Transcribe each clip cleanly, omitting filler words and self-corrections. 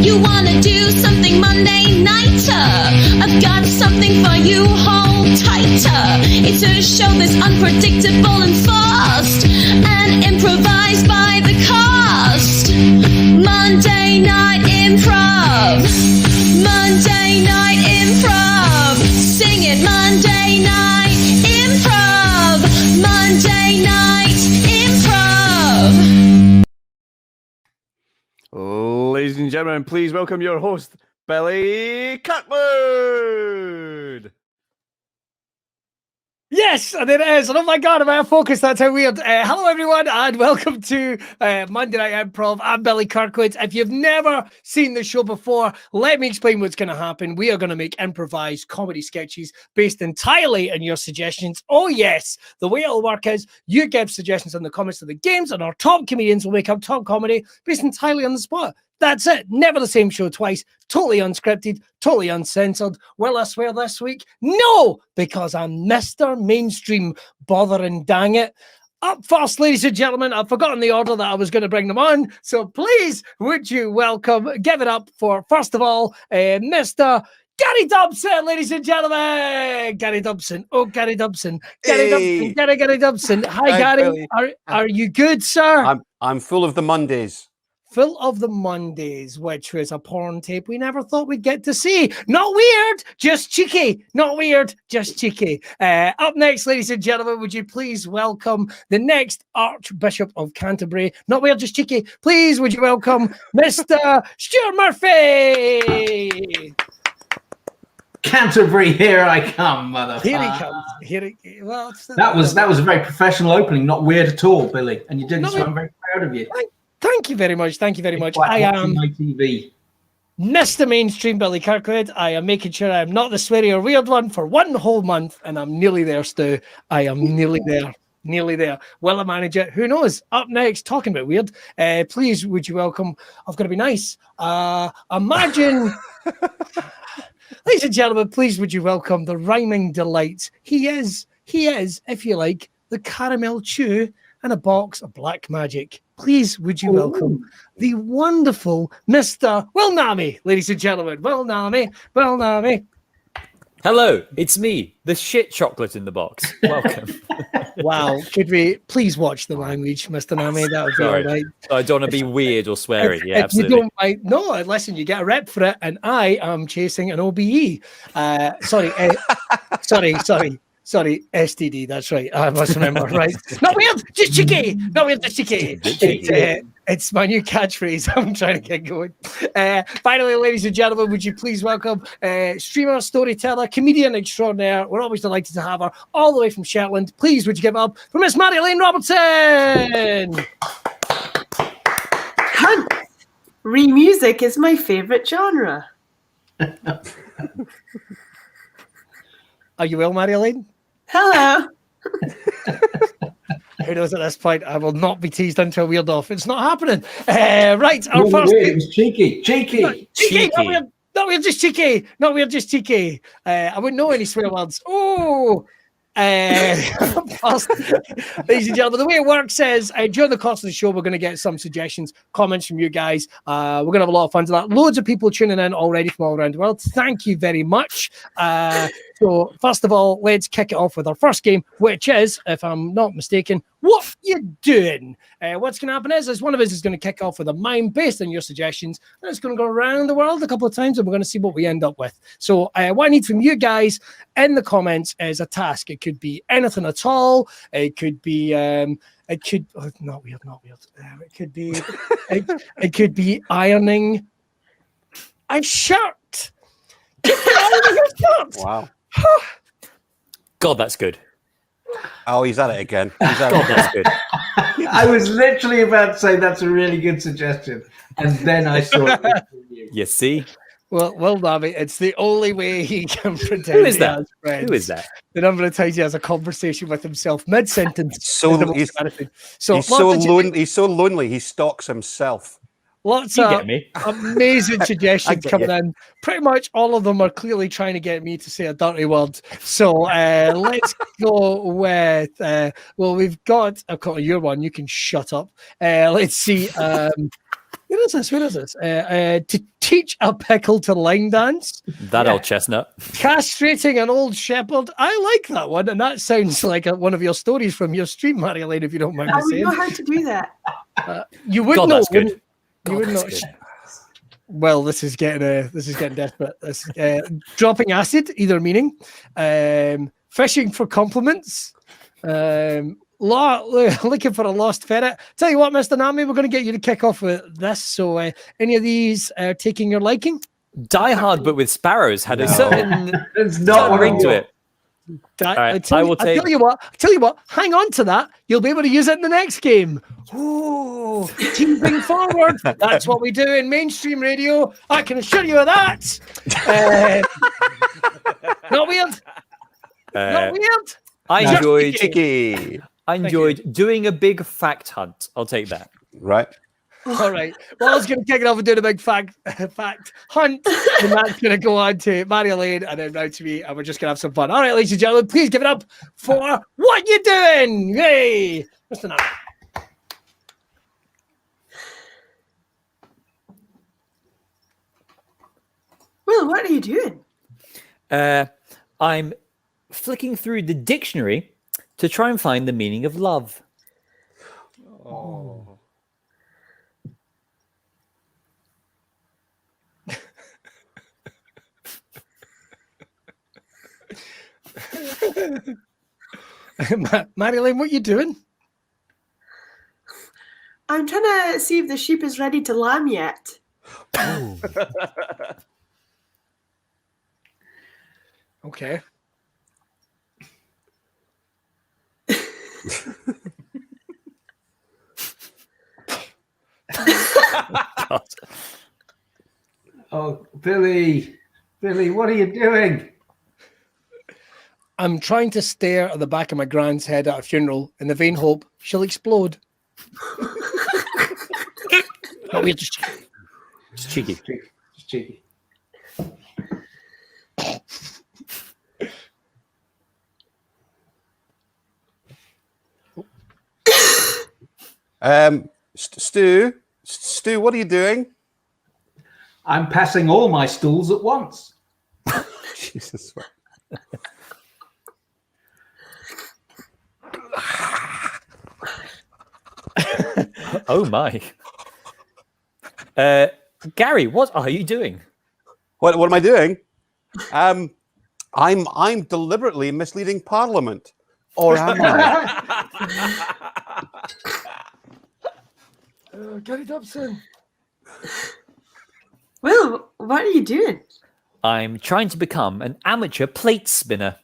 You wanna do something Monday nighter? I've got something for you, hold tighter. It's a show that's unpredictable and fast, and improvised by the cast. Monday Night Improv. Monday Night Improv. Sing it, Monday Night Improv. Monday Night Improv. Ladies and gentlemen, please welcome your host, Billy Kirkwood. Yes, and it is. And oh my God, I'm out of focus. That's how weird. Hello, everyone, and welcome to Monday Night Improv. I'm Billy Kirkwood. If you've never seen the show before, let me explain what's going to happen. We are going to make improvised comedy sketches based entirely on your suggestions. Oh, yes. The way it'll work is you give suggestions in the comments of the games, and our top comedians will make up top comedy based entirely on the spot. That's it. Never the same show twice. Totally unscripted, totally uncensored. Will I swear this week? No, because I'm Mr. Mainstream. Bothering, dang it. Up first, ladies and gentlemen, I've forgotten the order that I was going to bring them on. So please, would you welcome, give it up for, first of all, Mr. Gary Dobson, ladies and gentlemen. Gary Dobson. Oh, Gary Dobson. Gary Dobson. Gary Dobson. Hi, Gary. Are you good, sir? I'm full of the Mondays. Full of the Mondays, which was a porn tape we never thought we'd get to see. Not weird, just cheeky. Not weird, just cheeky. Up next, ladies and gentlemen, would you please welcome the next Archbishop of Canterbury? Not weird, just cheeky. Please, would you welcome Mr. Stuart Murphy? Canterbury, here I come, motherfucker. Here he comes. Well, that was a very professional opening, not weird at all, Billy. And you did, so I'm very proud of you. Thank you very much. Thank you very much. I am my TV. Mr. Mainstream Billy Kirkwood. I am making sure I am not the sweary or weird one for one whole month, and I'm nearly there, Stu. I am nearly there. Nearly there. Will I manage it? Who knows? Up next, talking about weird. Please, would you welcome? I've got to be nice. Imagine, ladies and gentlemen, please, would you welcome the rhyming delight? He is, if you like, the caramel chew and a box of black magic. Please, would you welcome the wonderful Mr. Will Nami, ladies and gentlemen. Will Nami. Hello, it's me, the shit chocolate in the box. Welcome. Wow. Could we please watch the language, Mr. Nami? That would be all right. I don't want to be weird or sweary. If absolutely. You don't mind, no, listen, you get a rep for it, and I am chasing an OBE. Sorry, STD, that's right. I must remember, right? Not weird, just cheeky. Not weird, just cheeky. It's my new catchphrase. I'm trying to get going. Finally, ladies and gentlemen, would you please welcome streamer, storyteller, comedian extraordinaire. We're always delighted to have her all the way from Shetland. Please, would you give it up for Miss Mary-Elaine Robertson? Music is my favourite genre. Are you well, Mary-Elaine? Hello. Who knows at this point? I will not be teased until we're off. It's not happening. Right, our first. It was cheeky. Not weird, just cheeky. I wouldn't know any swear words. Oh. First, ladies and gentlemen, the way it works is during the course of the show, we're going to get some suggestions, comments from you guys. We're going to have a lot of fun to that. Loads of people tuning in already from all around the world. Thank you very much. So first of all, let's kick it off with our first game, which is, if I'm not mistaken, What You Doing? What's going to happen is one of us is going to kick off with a mime based on your suggestions, and it's going to go around the world a couple of times, and we're going to see what we end up with. So what I need from you guys in the comments is a task. It could be anything at all. It could be not weird. It could be ironing a shirt. Wow. God, that's good. Oh, he's at it again. God, that's good. I was literally about to say that's a really good suggestion, and then I saw it from you. You see? Well, Nami, it's the only way he can pretend. Who is that? Who is that? The number of times he has a conversation with himself mid-sentence. He's so lonely. He stalks himself. Lots of amazing suggestions coming in. Pretty much all of them are clearly trying to get me to say a dirty word. So let's go with, we've got your one. You can shut up. Let's see. Where is this? Where is this? To teach a pickle to line dance, That old chestnut. castrating an old shepherd. I like that one, and that sounds like one of your stories from your stream, Marilyn, if you don't mind I me would know saying. how to do that. You would God, know. that's good. wouldn't- You would that's know. good. Well, this is getting desperate. This, dropping acid, either meaning, fishing for compliments, looking for a lost ferret. Tell you what, Mr. Nami, we're going to get you to kick off with this. So, any of these are taking your liking? Die Hard, but with sparrows had a No. certain, It's not what ring to it. That, All right, I will I tell you what. Hang on to that. You'll be able to use it in the next game. Oh, teasing forward. That's what we do in mainstream radio. I can assure you of that. Not weird. Not weird. I No. enjoyed. Cheeky. I enjoyed doing a big fact hunt. I'll take that. Right. All right. Well, I was going to kick it off and do the big fact hunt, and that's going to go on to Marilyn and then round to me, and we're just going to have some fun. All right, ladies and gentlemen, please give it up for What You Doing? Yay! Mr. Nami. Will, what are you doing? I'm flicking through the dictionary to try and find the meaning of love. Oh. Marilyn, what you doing? I'm trying to see if the sheep is ready to lamb yet. Okay. God. Oh, Billy, what are you doing? I'm trying to stare at the back of my grand's head at a funeral in the vain hope she'll explode. Not weird, just It's cheeky. It's cheeky. Stu, what are you doing? I'm passing all my stools at once. Jesus. Oh my. Gary, what are you doing? What am I doing? I'm deliberately misleading Parliament. Or am I? Gary Dobson. Will, what are you doing? I'm trying to become an amateur plate spinner.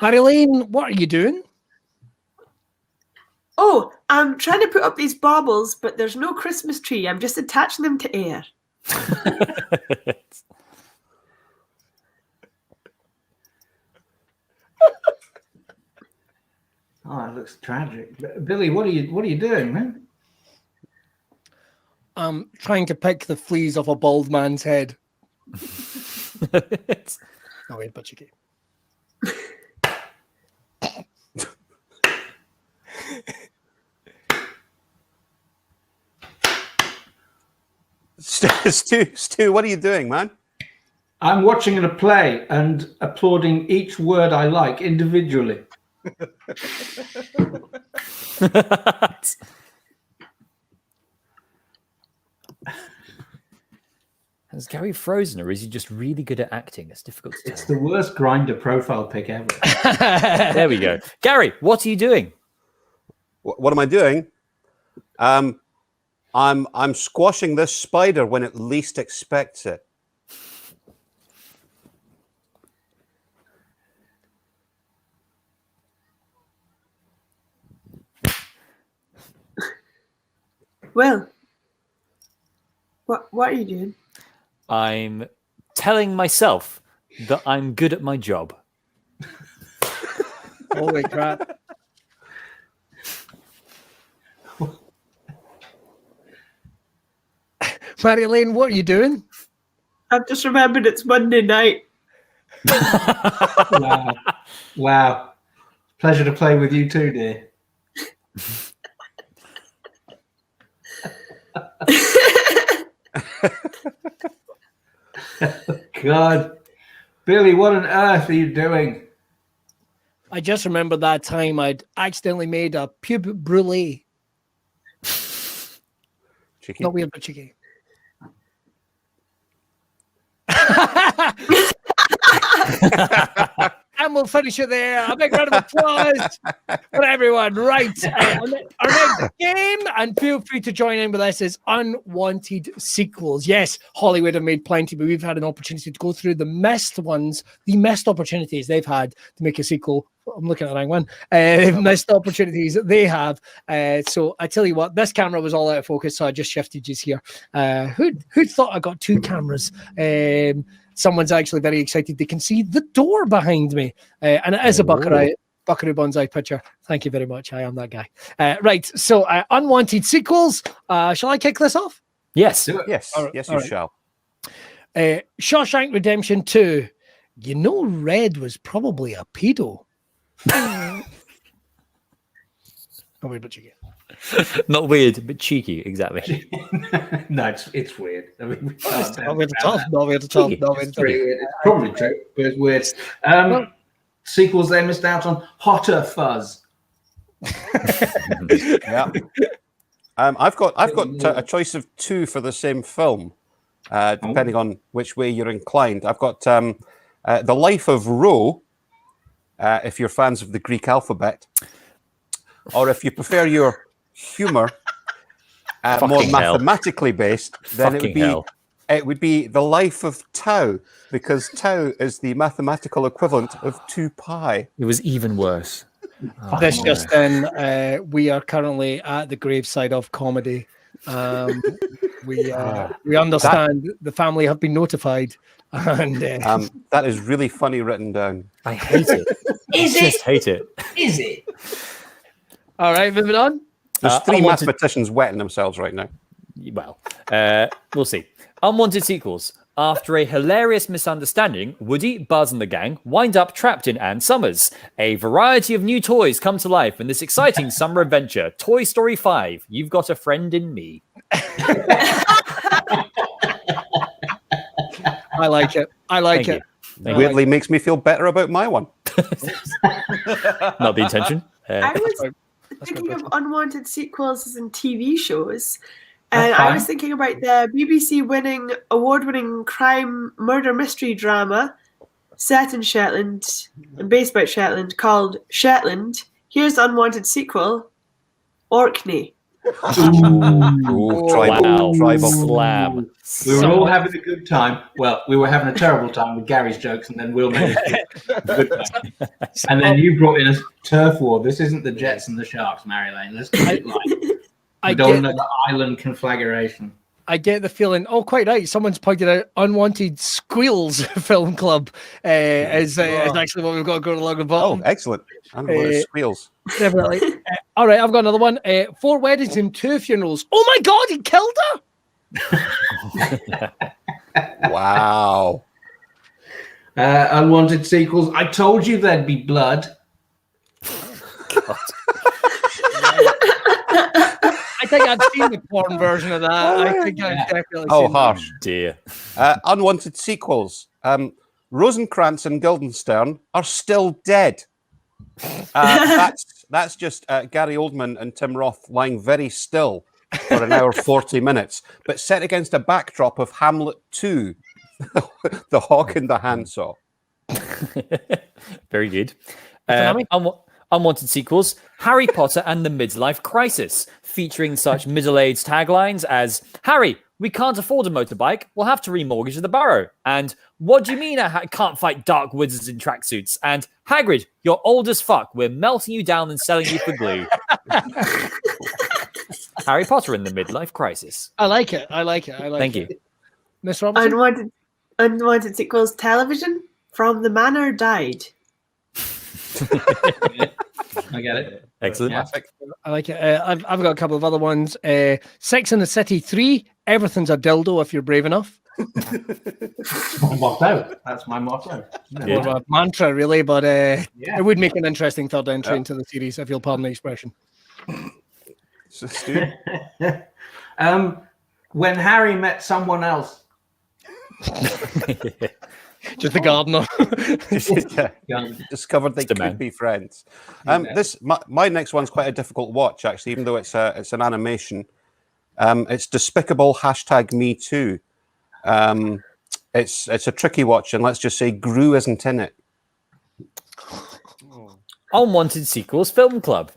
Marilyn, what are you doing? Oh, I'm trying to put up these baubles, but there's no Christmas tree. I'm just attaching them to air. Oh, it looks tragic. Billy, what are you doing, man? I'm trying to pick the fleas off a bald man's head. Oh, wait, but you can. Stu, what are you doing, man? I'm watching a play and applauding each word I like individually. Is Gary frozen or is he just really good at acting? It's difficult to It's tell. the worst grinder profile pic ever. There we go. Gary, what are you doing? What am I doing? I'm squashing this spider when it least expects it. Will, what are you doing? I'm telling myself that I'm good at my job. Holy crap. Marilyn, what are you doing? I've just remembered it's Monday night. Wow. Wow. Pleasure to play with you too, dear. God. Billy, what on earth are you doing? I just remember that time I'd accidentally made a pub brulee. Cheeky. Not weird, but cheeky. And we'll finish it there. A big round of applause for everyone. Right. Our next game, and feel free to join in with us, is unwanted sequels. Yes, Hollywood have made plenty, but we've had an opportunity to go through the missed ones, the missed opportunities they've had to make a sequel. I'm looking at the wrong one. Missed opportunities they have. So I tell you what, this camera was all out of focus, so I just shifted you here. Who'd thought I got two cameras? Someone's actually very excited. They can see the door behind me. And it is a Buckaroo Bonsai picture. Thank you very much. I am that guy. Right. So unwanted sequels. Shall I kick this off? Yes. Yes, All right, yes, all you right. shall. Shawshank Redemption 2. You know, Red was probably a pedo. Oh, wait, but you get. Not weird, but cheeky. Exactly. No, it's weird. I mean, we can't Not weird at doubt all. that. Not weird at all. Cheeky. Not weird It's at all. pretty weird. It's probably true, but it's weird. Sequels they missed out on. Hotter Fuzz. Yeah. I've got a choice of two for the same film, depending on which way you're inclined. I've got The Life of Ro, if you're fans of the Greek alphabet, or if you prefer your humour more Fucking hell. mathematically based, then Fucking hell. it would be The Life of Tau, because tau is the mathematical equivalent of 2 pi. It was even worse. This just in, we are currently at the graveside of comedy. We understand the family have been notified, and That is really funny written down. I hate it. Is I just hate it. Is it? all right, moving on. There's three unwanted- mathematicians wetting themselves right now. Well, we'll see. Unwanted sequels. After a hilarious misunderstanding, Woody, Buzz, and the gang wind up trapped in Ann Summers. A variety of new toys come to life in this exciting summer adventure. Toy Story 5, You've Got a Friend in Me. I like it. I like Thank it. you. Thank you. Weirdly makes me feel better about my one. Not the intention. I was thinking of unwanted sequels as in TV shows. And I was thinking about the BBC award-winning crime murder mystery drama set in Shetland and based about Shetland called Shetland. Here's the unwanted sequel, Orkney. Ooh, tribal. Slam. We were all having a good time. Well, we were having a terrible time with Gary's jokes, and then Will made a good time. And then you brought in a turf war. This isn't the Jets and the Sharks, Mary Lane. Let's keep it light. I We don't get, know the island conflagration. I get the feeling. Oh, quite right. Someone's pointed out Unwanted Squeals Film Club is actually what we've got going along the Oh, bottom. excellent. I'm going to squeals. Definitely. All right, I've got another one. 4 weddings and 2 funerals. Oh my God, he killed her. Wow. Unwanted sequels. I told you there'd be blood. I think I've seen the porn version of that. I think I've definitely Oh, seen that. harsh. Dear. Unwanted sequels. Rosencrantz and Guildenstern are still dead. That's just Gary Oldman and Tim Roth lying very still for an hour 40 minutes, but set against a backdrop of Hamlet 2, The Hawk and the Handsaw. Very good. Economic? Unwanted sequels, Harry Potter and the Midlife Crisis, featuring such middle-aged taglines as, Harry, we can't afford a motorbike, we'll have to remortgage the Barrow. And, what do you mean I can't fight dark wizards in tracksuits? And, Hagrid, you're old as fuck, we're melting you down and selling you for glue. Harry Potter and the Midlife Crisis. I like it. Thank you. Miss Robertson? Unwanted sequels television, From the Manor Died. I get it. Excellent. Yeah. I like it. I've got a couple of other ones. Sex and the City 3. Everything's a dildo if you're brave enough. My motto. That's my motto. More of a mantra, really, but Yeah. it would make an interesting third entry into the series, if you'll pardon the expression. So, Stu? When Harry met someone else. Just the gardener. Discovered they Just a could man. be friends. My next one's quite a difficult watch, actually, even though it's an animation. It's Despicable #MeToo. It's a tricky watch, and let's just say Gru isn't in it. Unwanted Sequels Film Club.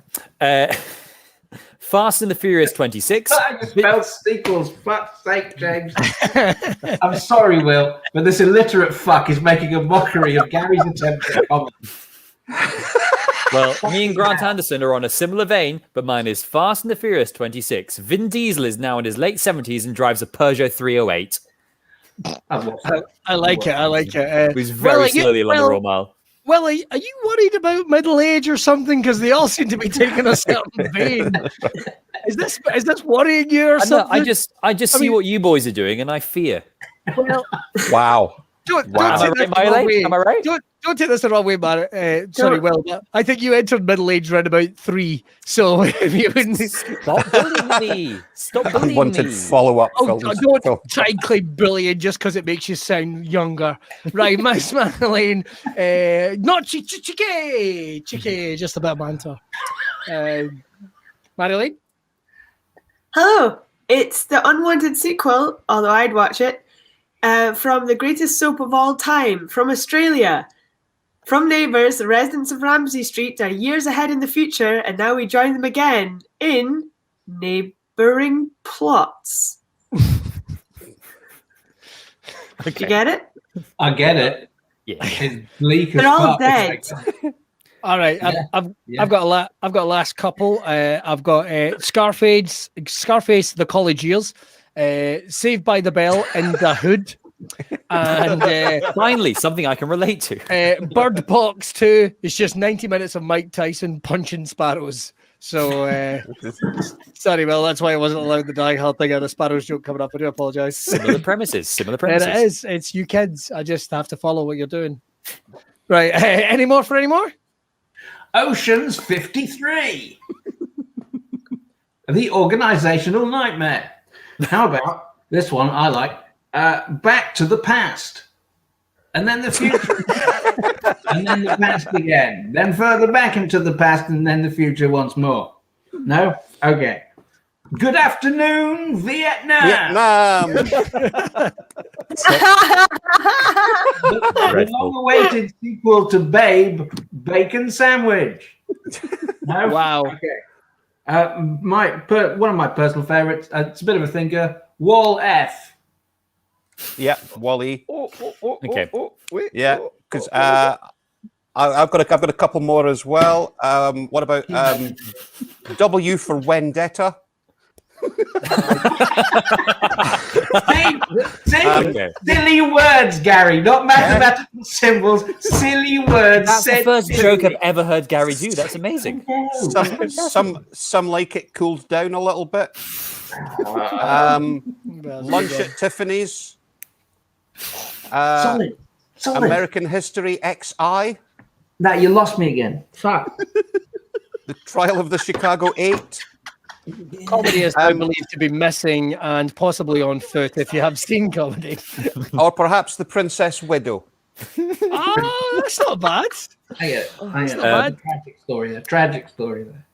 Fast and the Furious 26. I just spelled sequels. Fuck's sake, James. I'm sorry, Will, but this illiterate fuck is making a mockery of Gary's attempt at comment. Well, me and Grant Anderson are on a similar vein, but mine is Fast and the Furious 26. Vin Diesel is now in his late 70s and drives a Peugeot 308. I like it. I like it. He's very slowly along the raw mile. Well, are you worried about middle age or something? Because they all seem to be taking a certain vein. Is this worrying you or something? I just see what you boys are doing, and I fear. Well, Wow. don't Am I take this right, the wrong way. Am I right? Don't take this the wrong way, man. Sorry, Will. But I think you entered middle age around about 3. So if you wouldn't Stop bullying me. Stop bullying Unwanted me. follow-up films. don't try and claim bullying just because it makes you sound younger. Right, Miss Madeline. Not chicky, just a bit of banter. Madeline? Hello, it's the unwanted sequel, although I'd watch it, from the greatest soap of all time, from Australia. From Neighbours, the residents of Ramsay Street are years ahead in the future, and now we join them again in Neighbouring Plots. Okay. You get it? I get it. Yeah. It's bleak as They're all fuck. It's dead. like- All right, I've got a last couple. I've got Scarface, the college years, Saved by the Bell in the Hood, and Finally, something I can relate to. Bird Box 2. It's just 90 minutes of Mike Tyson punching sparrows. So sorry, Will, that's why I wasn't allowed the Die Hard thing out of sparrows joke coming up. I do apologise. Similar premises. And it is. It's you kids. I just have to follow what you're doing. Right. Any more for any more? Ocean's 53. The Organizational Nightmare. How about this one I like? Back to the Past. And then the future. And then the past again. Then further back into the past and then the future once more. No? Okay. Good afternoon, Vietnam. The long-awaited sequel to Babe, Bacon Sandwich. No? Wow. Okay. One of my personal favorites. It's a bit of a thinker. Wall F. Yeah, Wally. Okay. Yeah, because I've got a couple more as well. What about W for Vendetta? Silly words, Gary, not mathematical symbols. Silly words. That's the said first silly. joke I've ever heard Gary do. That's amazing. Some like it cooled down a little bit. Lunch at Tiffany's. Solid. American History XI. Now you lost me again. Fuck. The Trial of the Chicago 8. Comedy is, I believe, to be missing and possibly on foot if you have seen comedy. Or perhaps The Princess Widow. Oh, that's not bad. Hang on. bad. Tragic story there.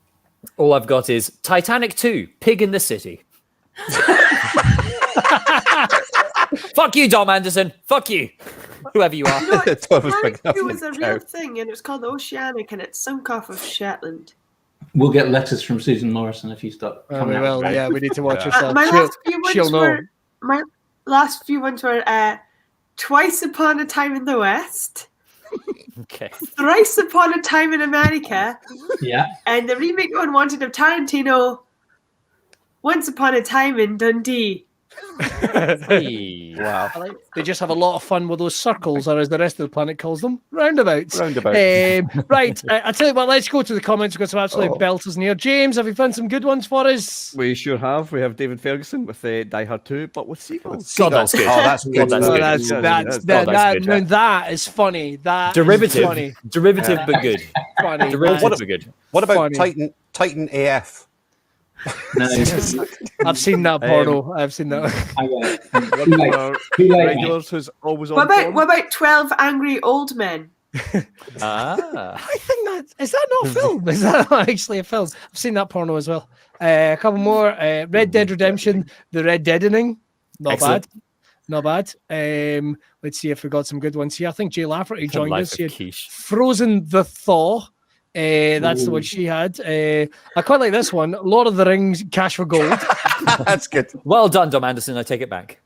All I've got is Titanic 2, Pig in the City. Fuck you, Dom Anderson. Fuck you. Whoever you are. Titanic 2 was a real thing, and it was called the Oceanic, and it sunk off of Shetland. We'll get letters from Susan Morrison if you stop. Oh, coming we out will. with that. Yeah, we need to watch yourself. My last few ones were Twice Upon a Time in the West, Okay. Thrice Upon a Time in America, Yeah. and the remake Unwanted of Tarantino, Once Upon a Time in Dundee. Hey. Wow. They just have a lot of fun with those circles, or as the rest of the planet calls them, roundabouts. Roundabout. Right, I tell you what, let's go to the comments. We've got some absolute belters in here. James, have you found some good ones for us? We sure have. We have David Ferguson with Die Hard 2, but with seagulls. God, that's good. Oh, that's good. That's Oh, good. that is funny. That Derivative. is funny. Derivative, but good. Funny. Derivative, what- but good. What about Funny. Titan AF? No, I've seen that porno. I've seen that. I got it. One of our Too late, mate. regulars who's always on What form. about 12 Angry Old Men? Ah. I think is that not a film? Is that not actually a film? I've seen that porno as well. A couple more. Red Dead Redemption, The Red Deadening. Not Excellent. bad. Not bad. Let's see if we got some good ones here. I think Jay Lafferty joined Life us of here. Quiche. Frozen the Thaw. That's the one she had. I quite like this one. Lord of the Rings, Cash for Gold. That's good. Well done, Dom Anderson. I take it back.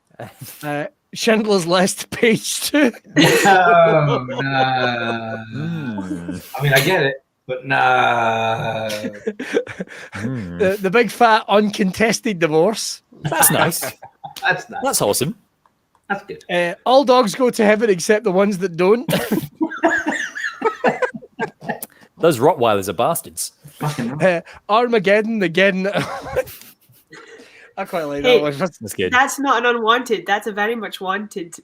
Schindler's List, page 2. No, no. Mm. I mean, I get it, but no. Mm. The big fat uncontested divorce. That's nice. That's nice. That's awesome. That's good. All dogs go to heaven except the ones that don't. Those Rottweilers are bastards. Fucking right. Armageddon again. I quite like Hey, that one. That's good. That's not an unwanted. That's a very much wanted.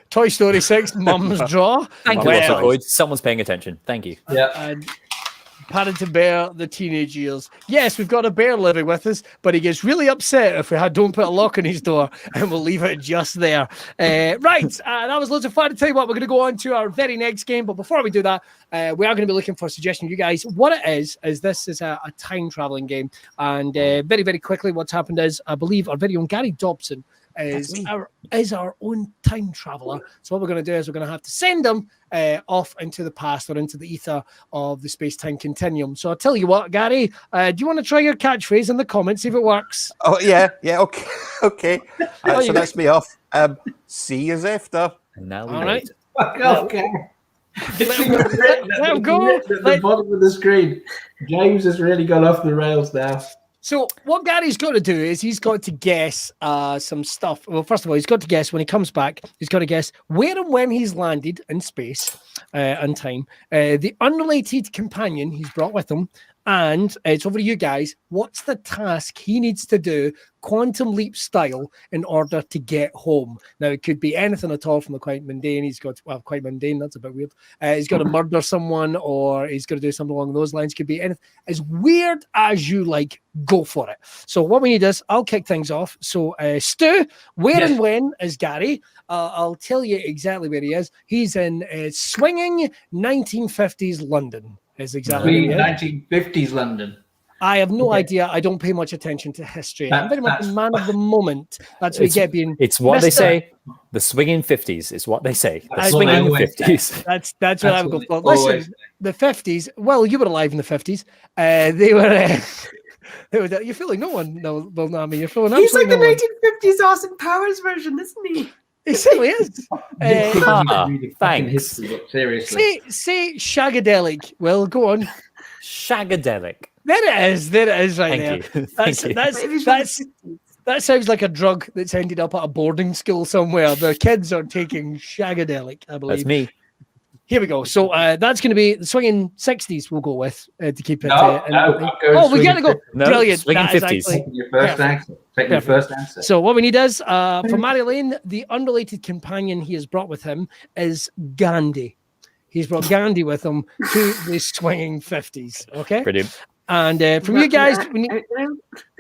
Toy Story 6, Mum's Draw. Thank you, Well, Russell Boyd. Someone's paying attention. Thank you. Yeah. And Paddington Bear, the teenage years. Yes, we've got a bear living with us, but he gets really upset if we don't put a lock on his door, and we'll leave it just there. Right, that was loads of fun. To tell you what, we're going to go on to our very next game, but before we do that, we are going to be looking for a suggestion. You guys, what it is this is a time traveling game, and very, very quickly, what's happened is, I believe our very own Gary Dobson is our own time traveler. So what we're going to do is we're going to have to send them off into the past or into the ether of the space-time continuum. So I'll tell you what, Gary, do you want to try your catchphrase in the comments, see if it works? Oh yeah, okay, okay. So you that's me off. See you after. And now we All wait. right. Fuck off, Gary. Let him go. At the bottom of the screen. James has really gone off the rails now. So what Gary's got to do is he's got to guess some stuff. Well, first of all, he's got to guess when he comes back. He's got to guess where and when he's landed in space and time. The unrelated companion he's brought with him. And it's over to you guys. What's the task he needs to do, quantum leap style, in order to get home? Now, it could be anything at all from the quite mundane. He's got, well, quite mundane, that's a bit weird. He's got to murder someone, or he's got to do something along those lines. Could be anything. As weird as you like, go for it. So what we need is, I'll kick things off. So Stu, where and when is Gary? I'll tell you exactly where he is. He's in swinging 1950s London. Is exactly Between 1950s London. I have no idea. I don't pay much attention to history. I'm very much a man of the moment. That's what you get being. It's what they Mr. say. The swinging 50s is what they say. The That's swinging what they always 50s. That's what I would go for. what they always Listen, the 50s. Well, you were alive in the 50s. They were. They were. You feel like no one. No, well, no, I mean, you're feeling. He's like the absolutely no one. 1950s Austin Powers version, isn't he? He certainly is. Thanks. History, but seriously. Say shagadelic. Well, go on. Shagadelic. There it is. There it is, right Thank there. you. Thank you. That sounds like a drug that's ended up at a boarding school somewhere. The kids are taking shagadelic, I believe. That's me. Here we go. So that's going to be the swinging 60s. We'll go with to keep it. No, we got to go. No, Brilliant. swinging That is 50s. actually- Taking your first answer. Taking your first answer. So what we need is for Mary Lane, the unrelated companion he has brought with him is Gandhi. He's brought Gandhi with him to the swinging 50s. Okay. Brilliant. And from you guys,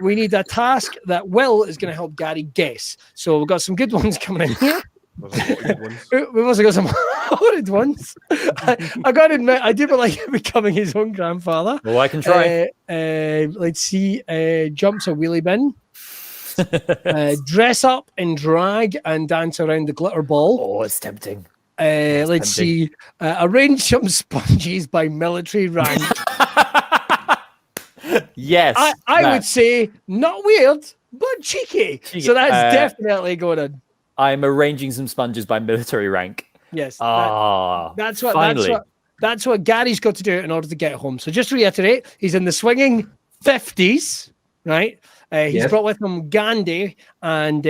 we need a task that Will is going to help Gary guess. So we've got some good ones coming in here. We've also got some horrid ones. I got to admit, I do like him becoming his own grandfather. Well, I can try. Let's see. Jumps a wheelie bin. Dress up in drag and dance around the glitter ball. Oh, it's tempting. Let's see. Arrange some sponges by military rank. Yes. I would say not weird, but cheeky. So that's definitely going on. I'm arranging some sponges by military rank. Yes. That's what Gary's got to do in order to get home. So just to reiterate, he's in the swinging 50s, right? He's Yes. brought with him Gandhi, and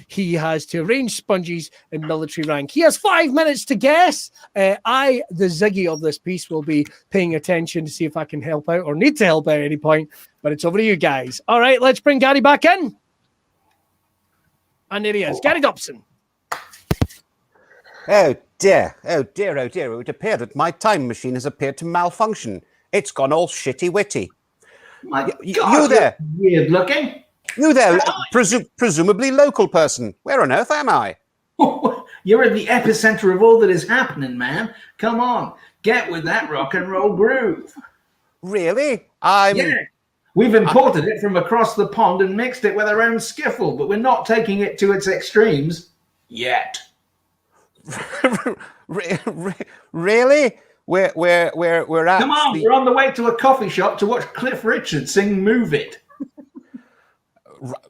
he has to arrange sponges in military rank. He has 5 minutes to guess. I, the Ziggy of this piece, will be paying attention to see if I can help out or need to help out at any point, but it's over to you guys. All right, let's bring Gary back in. And there he is, Gary Dobson. Oh dear, oh dear, oh dear. It would appear that my time machine has appeared to malfunction. It's gone all shitty-witty. My You God, there. weird looking. You there, presumably local person. Where on earth am I? You're at the epicenter of all that is happening, man. Come on, get with that rock and roll groove. Really? Yeah. We've imported it from across the pond and mixed it with our own skiffle, but we're not taking it to its extremes yet. Really? We're at Come on, we're on the way to a coffee shop to watch Cliff Richard sing "Move It."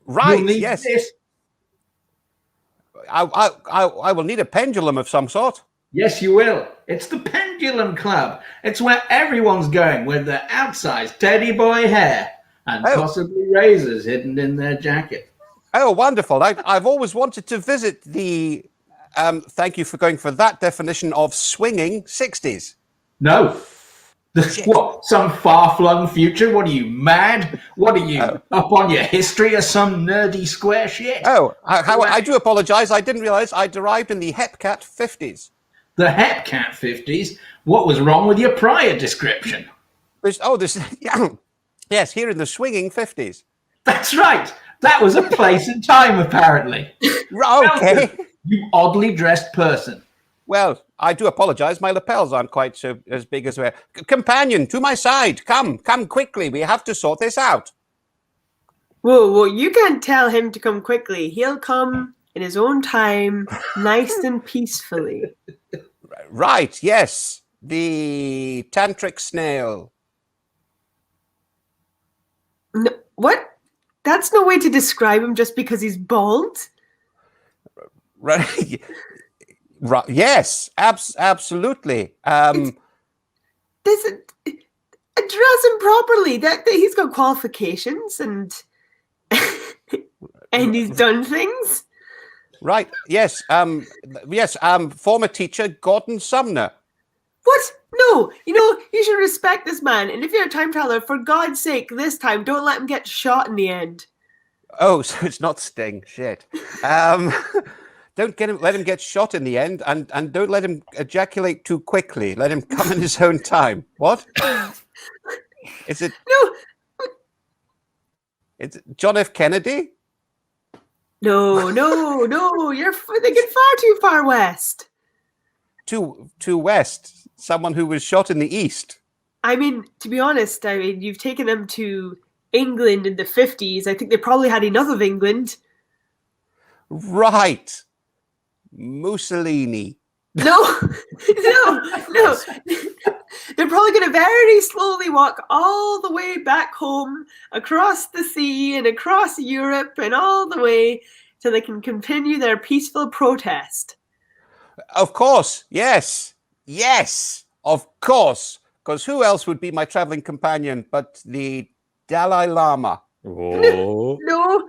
right. You'll need Yes. this. I will need a pendulum of some sort. Yes, you will. It's the Pendulum Club. It's where everyone's going with their outsized teddy boy hair and possibly razors hidden in their jacket. Oh, wonderful. I've always wanted to visit the thank you for going for that definition of swinging 60s. No. What? Some far-flung future? What are you, mad? What are you, up on your history or some nerdy square shit? Oh, I do apologize. I didn't realize I derived in the Hepcat 50s. The Hepcat 50s? What was wrong with your prior description? Yes, here in the swinging 50s. That's right. That was a place and time, apparently. Okay. Welcome, you oddly dressed person. Well, I do apologize. My lapels aren't quite so as big as we're. Companion, to my side. Come quickly. We have to sort this out. Whoa, you can't tell him to come quickly. He'll come in his own time, nice and peacefully. Right, yes. The tantric snail. No, what? That's no way to describe him just because he's bald. Right. Right. Yes, absolutely. Address him properly. That he's got qualifications and and he's done things. Right. Yes. Yes. Former teacher Gordon Sumner. What? No. You should respect this man. And if you're a time traveler, for God's sake, this time don't let him get shot in the end. Oh, so it's not Sting. Shit. Don't let him get shot in the end, and don't let him ejaculate too quickly. Let him come in his own time. What? Is it? No. It's John F. Kennedy? No. You're thinking far too far west. To west. Someone who was shot in the east. I mean, to be honest, you've taken them to England in the 50s. I think they probably had enough of England. Right. Mussolini. No. They're probably going to very slowly walk all the way back home, across the sea and across Europe and all the way so they can continue their peaceful protest. Of course. Yes. Yes. Of course. Because who else would be my traveling companion but the Dalai Lama? Oh.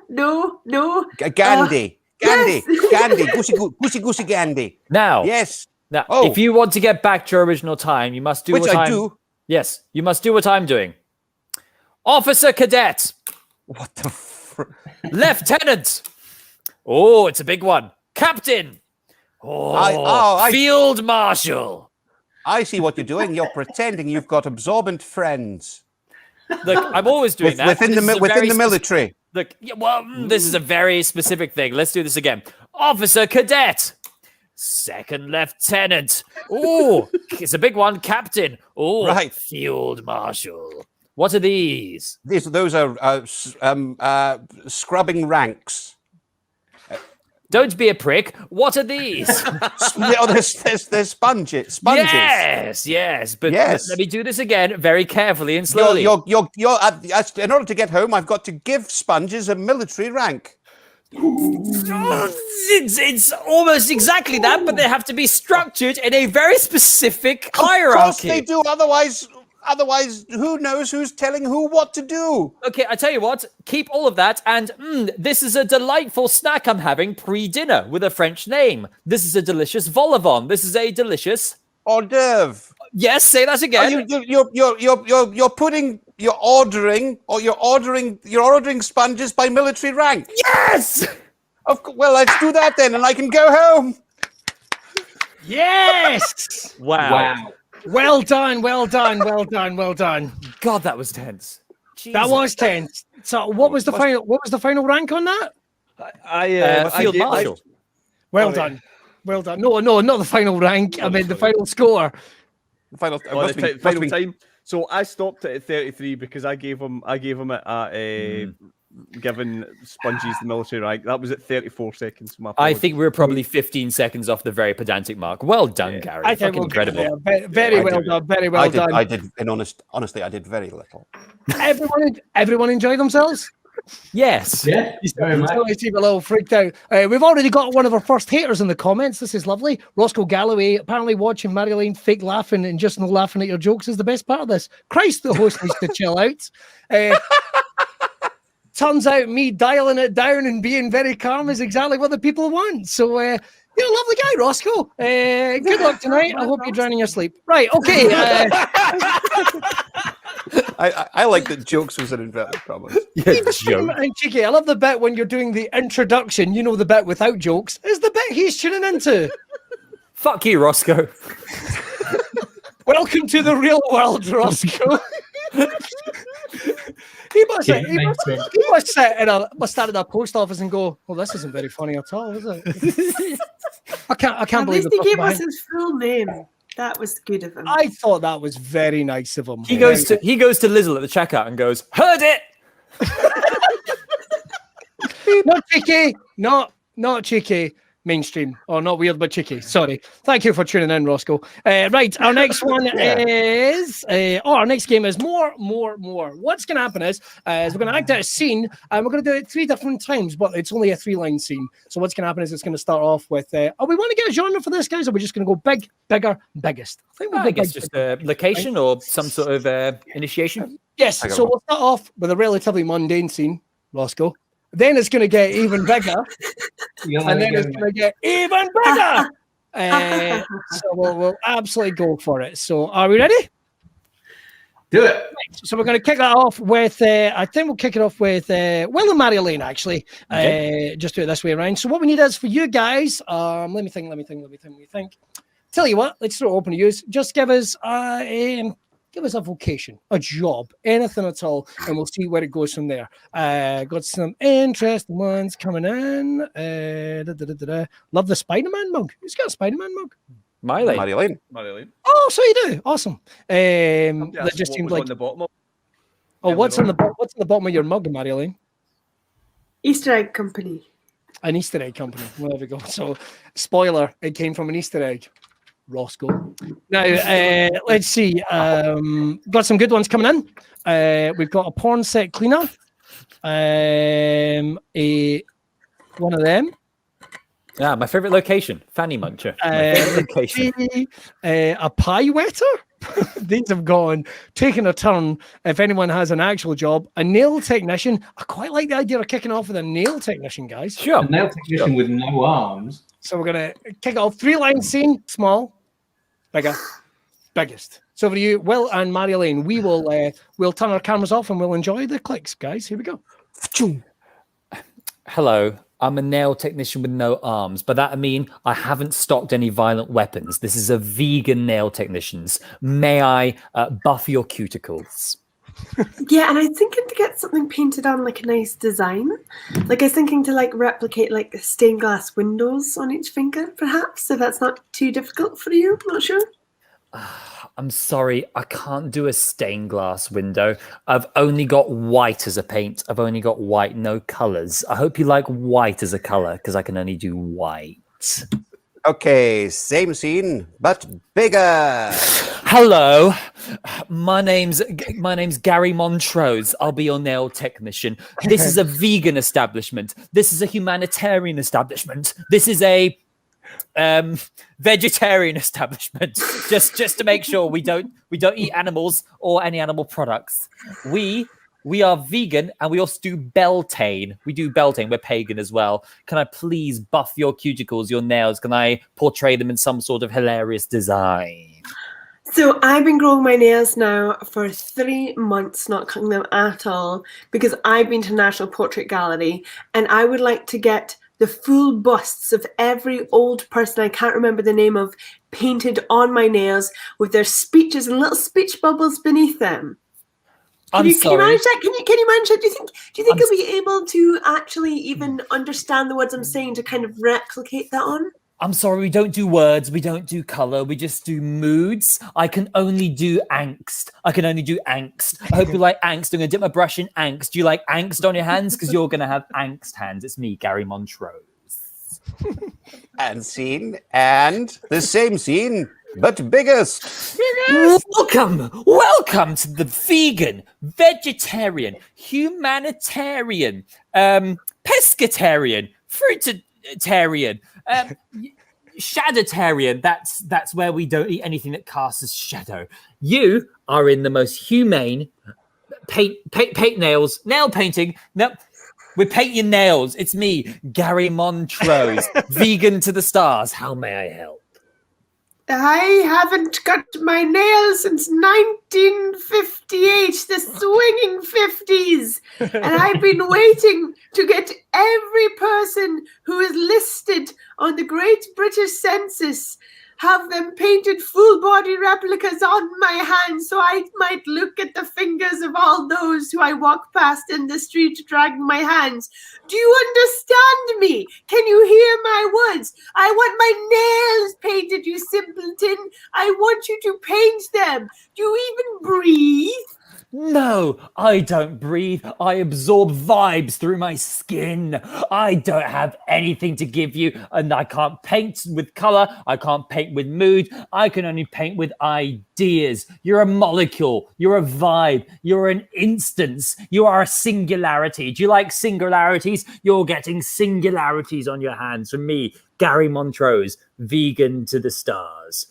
No. Gandhi. Gandhi. Yes. Gandhi. Goosey Gandhi. Now, Yes. if you want to get back to your original time, you must do Which what I do. Yes, you must do what I'm doing. Officer Cadet. What the Lieutenant. Oh, it's a big one. Captain. Oh, Field Marshal. I see what you're doing. You're pretending you've got absorbent friends. Look, I'm always doing that. Within the military. Look, this is a very specific thing. Let's do this again. Officer Cadet. Second Lieutenant. Oh, it's a big one. Captain. Oh, right. Field Marshal. What are these? Those are scrubbing ranks. Don't be a prick. What are these? There's sponges. Yes. But Yes. let me do this again very carefully and slowly. You're in order to get home, I've got to give sponges a military rank. It's almost exactly that, but they have to be structured in a very specific hierarchy. Of course they do. Otherwise, Otherwise, who knows who's telling who what to do? Okay, I tell you what, keep all of that. And this is a delightful snack I'm having pre-dinner with a French name. This is a delicious vol au vent. This is a delicious. Hors d'oeuvre. Yes, say that again. You're ordering sponges by military rank. Yes. Well, let's do that then, and I can go home. Yes. Wow. Well done. Well done. Well done. Well done. God, that was tense. That was tense. So, what was the final? What was the final rank on that? Field Marshal. Well done. Well done. No, not the final rank. I mean the final score. The final, Final time. So I stopped it at 33 because I gave him it at giving sponges the military rank. That was at 34 seconds. I think we were probably 15 seconds off the very pedantic mark. Well done, Gary. I think Fucking incredible. Very well done. Very well done. I did. And honestly, I did very little. Everyone enjoy themselves. Yes. Yeah, very much. I seem a little freaked out. We've already got one of our first haters in the comments. This is lovely. Roscoe Galloway, apparently watching Marilyn fake laughing and just no laughing at your jokes is the best part of this. Christ, the host needs to chill out. Turns out me dialing it down and being very calm is exactly what the people want. So, you're a lovely guy, Roscoe. Good luck tonight. I hope you're drowning your sleep. Right, okay. I like that jokes was an inverted commas. And cheeky. I love the bit when you're doing the introduction. You know, the bit without jokes is the bit he's tuning into. Fuck you, Roscoe. Welcome to the real world, Roscoe. He must start at a post office and go, "Well, this isn't very funny at all, is it?" I can't At believe least he gave us his full name. That was good of him. I thought that was very nice of him. He goes to Lizzle at the checkout and goes, "Heard it." Not cheeky, not cheeky. Mainstream, or not weird, but cheeky. Sorry. Thank you for tuning in, Roscoe. Right, our next one is, our next game is more. What's going to happen is we're going to act out a scene, and we're going to do it 3 different times, but it's only a 3-line scene. So what's going to happen is it's going to start off with, we want to get a genre for this, guys, or we're just going to go big, bigger, biggest? I guess just a location or some sort of initiation. Yes, so we'll start off with a relatively mundane scene, Roscoe. Then it's going to get even bigger, and then it's going to get even bigger. So we'll absolutely go for it. So are we ready? Do it. Right, so we're going to kick that off with, I think we'll kick it off with Will and Mary Lane, actually. Okay. Just do it this way around. So what we need is for you guys, let me think. Tell you what, let's throw it open to you. Just give us a vocation, a job, anything at all, and we'll see where it goes from there. Got some interesting ones coming in. Love the Spider-Man mug. Who's got a Spider-Man mug? Marilyn. Oh, so you do. Awesome. That just seems like. On the bottom of what's on the bottom of your mug, Marilyn? Easter egg company. An Easter egg company. Well, there we go. So, spoiler: it came from an Easter egg. Roscoe. Now, let's see. Got some good ones coming in. We've got a porn set cleaner. One of them. Yeah, my favorite location, Fanny Muncher. My favorite location. A pie wetter. These have taken a turn. If anyone has an actual job, a nail technician. I quite like the idea of kicking off with a nail technician, guys. Sure. A nail technician with no arms. So we're gonna kick it off. 3-line scene, small, bigger, biggest. So for you, Will and Marilyn, we will we'll turn our cameras off and we'll enjoy the clicks, guys. Here we go. Hello, I'm a nail technician with no arms, but that mean I haven't stocked any violent weapons. This is a vegan nail technicians. May I buff your cuticles? Yeah, and I'm thinking to get something painted on like a nice design. Like I was thinking to replicate like stained glass windows on each finger, perhaps, if that's not too difficult for you. I'm not sure. I'm sorry, I can't do a stained glass window. I've only got white as a paint. I've only got white, no colors. I hope you like white as a color because I can only do white. Okay, same scene, but bigger. Hello, my name's Gary Montrose. I'll be your nail technician. This is a vegan establishment. This is a humanitarian establishment. This is a vegetarian establishment, just to make sure we don't eat animals or any animal products. We are vegan and we also do Beltane. We do Beltane. We're pagan as well. Can I please buff your cuticles, your nails? Can I portray them in some sort of hilarious design? So I've been growing my nails now for 3 months, not cutting them at all, because I've been to National Portrait Gallery and I would like to get the full busts of every old person I can't remember the name of painted on my nails with their speeches and little speech bubbles beneath them. Can you manage that? Can you manage that? Do you think you'll be able to actually even understand the words I'm saying to kind of replicate that on? I'm sorry, we don't do words, we don't do color, we just do moods. I can only do angst. I hope you like angst. I'm gonna dip my brush in angst. Do you like angst on your hands? Because you're gonna have angst hands. It's me, Gary Montrose. And scene, and the same scene, but biggest. Welcome to the vegan, vegetarian, humanitarian, pescatarian, fruitarian, shadowtarian. That's where we don't eat anything that casts as shadow. You are in the most humane paint nails, nail painting. No, we're painting nails. It's me, Gary Montrose, vegan to the stars. How may I help? I haven't cut my nails since 1958, the swinging 50s. And I've been waiting to get every person who is listed on the Great British Census, have them painted full body replicas on my hands so I might look at the fingers of all those who I walk past in the street dragging my hands. Do you understand me? Can you hear my words? I want my nails painted, you simpleton. I want you to paint them. Do you even breathe? No, I don't breathe. I absorb vibes through my skin. I don't have anything to give you, and I can't paint with color. I can't paint with mood. I can only paint with ideas. You're a molecule. You're a vibe. You're an instance. You are a singularity. Do you like singularities? You're getting singularities on your hands from me, Gary Montrose, vegan to the stars.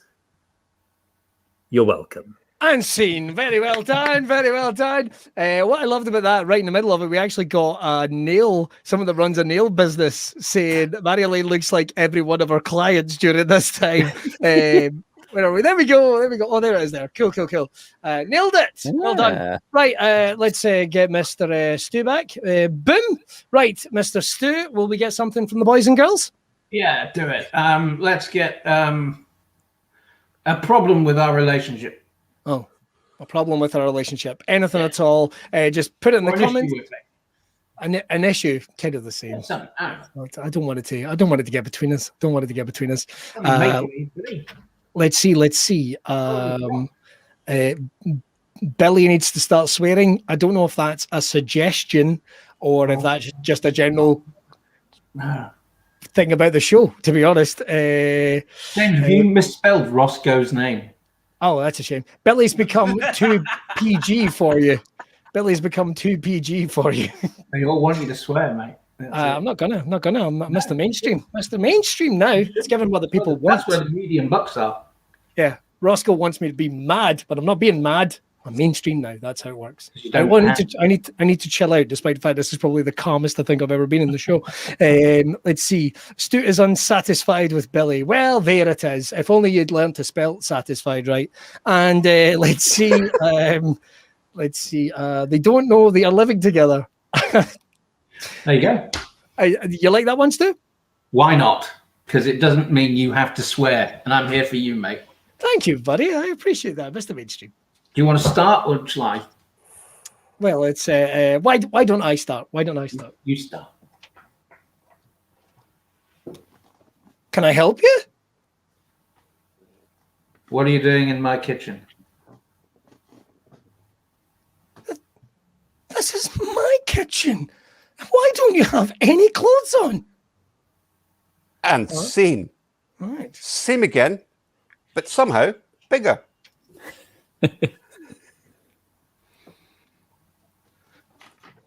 You're welcome. And scene. Very well done. Very well done. What I loved about that, right in the middle of it, we actually got a nail, someone that runs a nail business, saying Marilyn looks like every one of our clients during this time. Where are we? There we go. Oh, there it is there. Cool. Nailed it. Yeah. Well done. Right. Let's get Mr. Stu back. Boom. Right. Mr. Stu, will we get something from the boys and girls? Yeah, do it. Let's get a problem with our relationship. Oh, a problem with our relationship. Anything at all. Just put it in the comments. An issue, kind of the same. Yeah, I don't want it to get between us. Let's see. Billy needs to start swearing. I don't know if that's a suggestion or if that's just a general thing about the show, to be honest. James, have you misspelled Roscoe's name? Oh, that's a shame. Billy's become too PG for you. They all want you to swear, mate. I'm not gonna. I'm Mr. Mainstream. Mr. Mainstream now. It's given what the people want. That's where the medium bucks are. Yeah. Roscoe wants me to be mad, but I'm not being mad. I'm mainstream now. That's how it works. I need to chill out, despite the fact this is probably the calmest I think I've ever been in the show. Let's see. Stu is unsatisfied with Billy. Well, there it is. If only you'd learned to spell satisfied right. And let's see. They don't know they are living together. There you go. You like that one, Stu? Why not? Because it doesn't mean you have to swear, and I'm here for you, mate. Thank you, buddy. I appreciate that, Mr. Mainstream. Do you want to start or shall I? Well, it's why don't I start? You start. Can I help you? What are you doing in my kitchen? This is my kitchen. Why don't you have any clothes on? And scene. Right. Same again, but somehow bigger.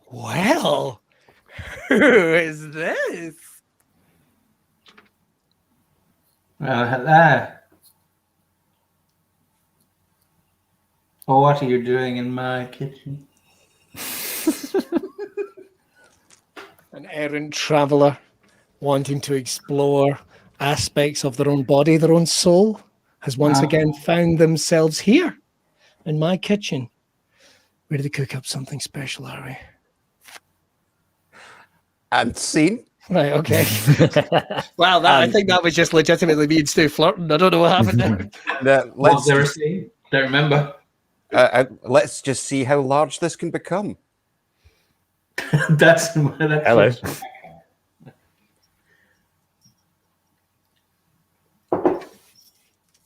Well, who is this? Well, hello. Well, what are you doing in my kitchen? An errant traveller wanting to explore aspects of their own body, their own soul, has once again found themselves here in my kitchen. Ready to cook up something special, are we? And scene. Right, okay. Wow, I think that was just legitimately me and Stu flirting. I don't know what happened there. Was there a scene? Don't remember. Let's just see how large this can become. That's Hello.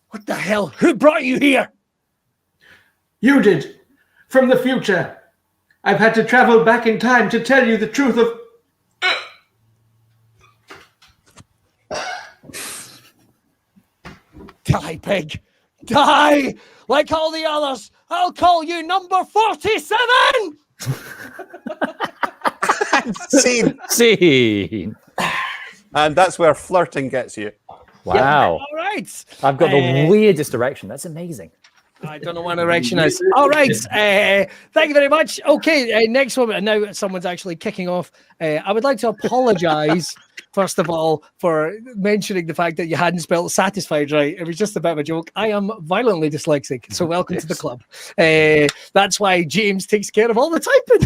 What the hell? Who brought you here? You did. From the future. I've had to travel back in time to tell you the truth of... Die, pig. Die! Like all the others. I'll call you number 47! Scene. Scene. And that's where flirting gets you. Wow. All right. I've got the weirdest direction. That's amazing. I don't know what direction is. All right. Thank you very much. Okay, next one. And now someone's actually kicking off. I would like to apologize, first of all, for mentioning the fact that you hadn't spelled satisfied right. It was just a bit of a joke. I am violently dyslexic, so welcome to the club. That's why James takes care of all the typing.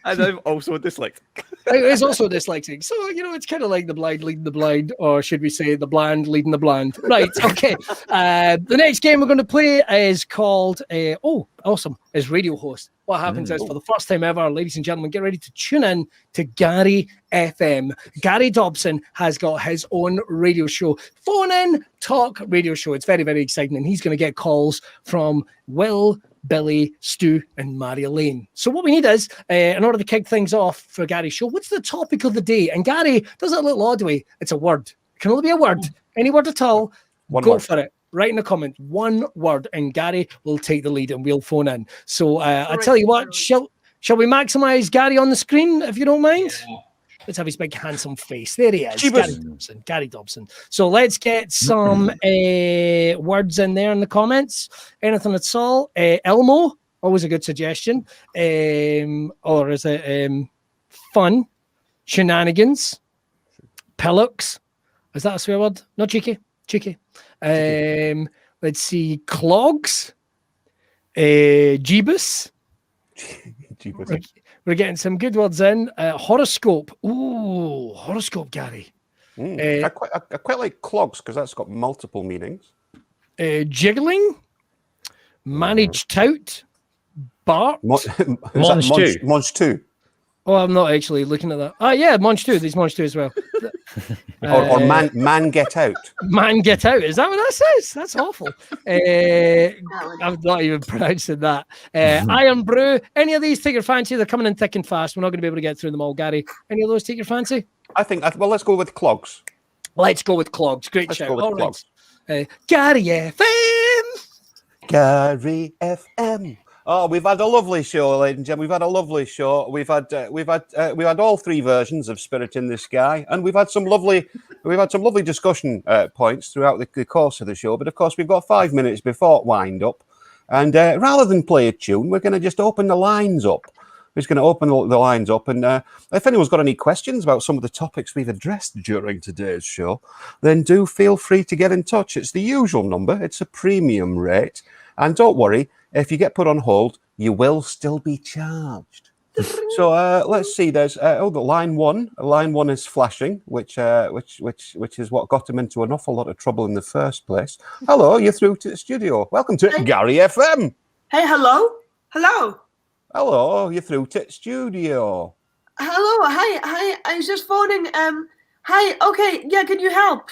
And I'm also dyslexic. It is also dyslexic. So, it's kind of like the blind leading the blind, or should we say the bland leading the bland. Right, okay. The next game we're going to play is called, awesome, is Radio Host. What happens is, for the first time ever, ladies and gentlemen, get ready to tune in to Gary FM. Gary Dobson has got his own radio show, phone in talk radio show. It's very, very exciting, and he's going to get calls from Will, Billy, Stu, and Mary Elaine. So what we need is, in order to kick things off for Gary's show, what's the topic of the day? And Gary does it a little odd way. It's a word. It can only be a word. Any word at all. Go word for it. Write in the comment one word, and Gary will take the lead, and we'll phone in. So I tell you what, shall we maximize Gary on the screen, if you don't mind? Yeah. Let's have his big handsome face. There he is, Gary Dobson. So let's get some words in there in the comments. Anything at all? Elmo, always a good suggestion. Or is it fun? Shenanigans? Pillocks? Is that a swear word? Not cheeky. Cheeky. Let's see. Clogs. Jeebus. We're getting some good words in. Horoscope. Ooh, horoscope, Gary. I quite like clogs because that's got multiple meanings. Jiggling. Managed tout. Bart. Monch 2. Oh, I'm not actually looking at that. Oh, yeah, Monch 2. There's Monch 2 as well. Or man get out. Man get out. Is that what that says? That's awful. I'm not even pronouncing that. Iron Brew. Any of these take your fancy? They're coming in thick and fast. We're not going to be able to get through them all, Gary. Any of those take your fancy? I think, let's go with clogs. Let's go with clogs. Great shout. All clogs. Right. Gary FM. Gary FM. Oh, we've had a lovely show, ladies and gentlemen. We've had a lovely show. We've had all three versions of Spirit in the Sky, and we've had some lovely discussion points throughout the course of the show. But of course, we've got 5 minutes before wind up, and rather than play a tune, we're going to just open the lines up. We're just going to open the lines up, and if anyone's got any questions about some of the topics we've addressed during today's show, then do feel free to get in touch. It's the usual number. It's a premium rate, and don't worry. If you get put on hold, you will still be charged. So let's see. There's the line one. Line one is flashing, which is what got him into an awful lot of trouble in the first place. Hello, you're through to the studio. Welcome to Gary FM. Hey, hello. Hello, you're through to the studio. Hello, hi. I was just phoning. Hi. Okay, yeah. Can you help?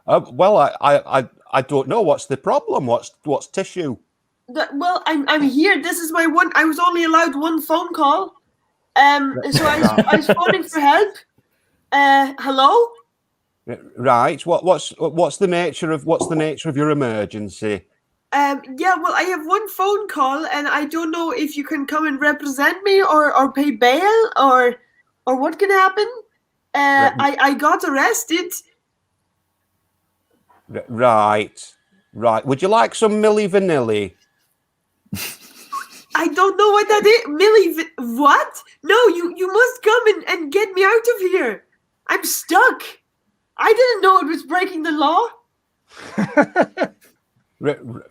Well, I don't know. What's the problem? What's tissue? Well, I'm here. This is my one. I was only allowed one phone call. So I was phoning for help. Hello. Right. What's the nature of your emergency? Yeah. Well, I have one phone call, and I don't know if you can come and represent me, or pay bail, or what can happen. I got arrested. Right. Would you like some Milli Vanilli? I don't know what that is. What? No, you must come and get me out of here. I'm stuck. I didn't know it was breaking the law.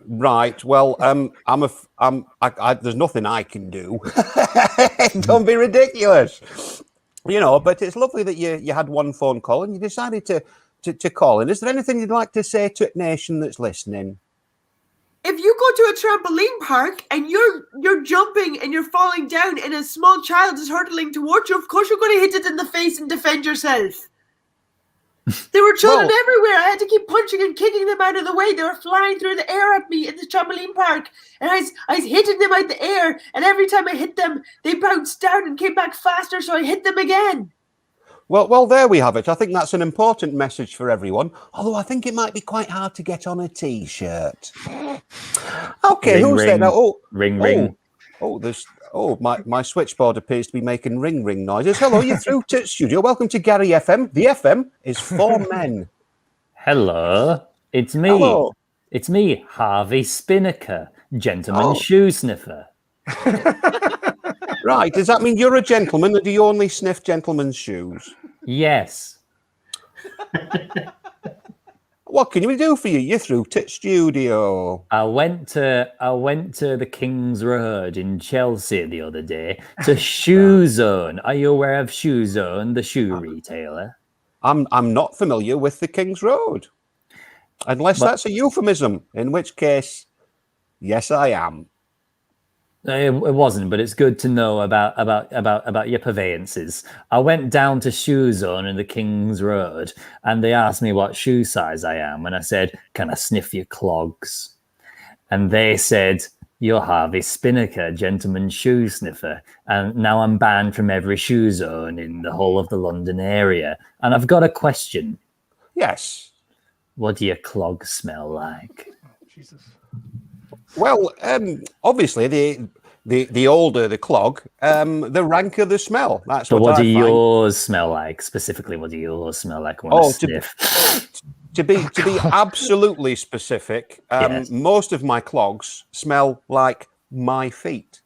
Right. Well, there's nothing I can do. Don't be ridiculous. But it's lovely that you had one phone call and you decided to call in. Is there anything you'd like to say to a nation that's listening? If you go to a trampoline park and you're jumping and you're falling down and a small child is hurtling towards you, of course you're going to hit it in the face and defend yourself. There were children everywhere. I had to keep punching and kicking them out of the way. They were flying through the air at me in the trampoline park. And I was hitting them out the air. And every time I hit them, they bounced down and came back faster. So I hit them again. Well, there we have it. I think that's an important message for everyone. Although I think it might be quite hard to get on a T-shirt. Okay, Ring, who's ring. there now? Ring. My switchboard appears to be making ring noises. Hello, you're through to studio. Welcome to Gary FM. The FM is for men. Hello, it's me. Hello. It's me, Harvey Spinnaker, gentleman shoe sniffer. Right, does that mean you're a gentleman, or do you only sniff gentlemen's shoes? Yes. What can we do for you? You're through to studio. I went to the King's Road in Chelsea the other day to Shoe Zone. Are you aware of Shoe Zone, the shoe retailer? I'm not familiar with the King's Road, unless that's a euphemism. In which case, yes, I am. It wasn't, but it's good to know about your purveyances. I went down to Shoe Zone in the King's Road, and they asked me what shoe size I am, and I said, "Can I sniff your clogs?" And they said, "You're Harvey Spinnaker, gentleman shoe sniffer." And now I'm banned from every shoe zone in the whole of the London area. And I've got a question. Yes. What do your clogs smell like? Jesus. Well, obviously, the older the clog, the ranker the smell. That's So what do I find. yours smell like? Specifically, what do yours smell like? I want to sniff. To be absolutely specific, Yes. most of my clogs smell like my feet.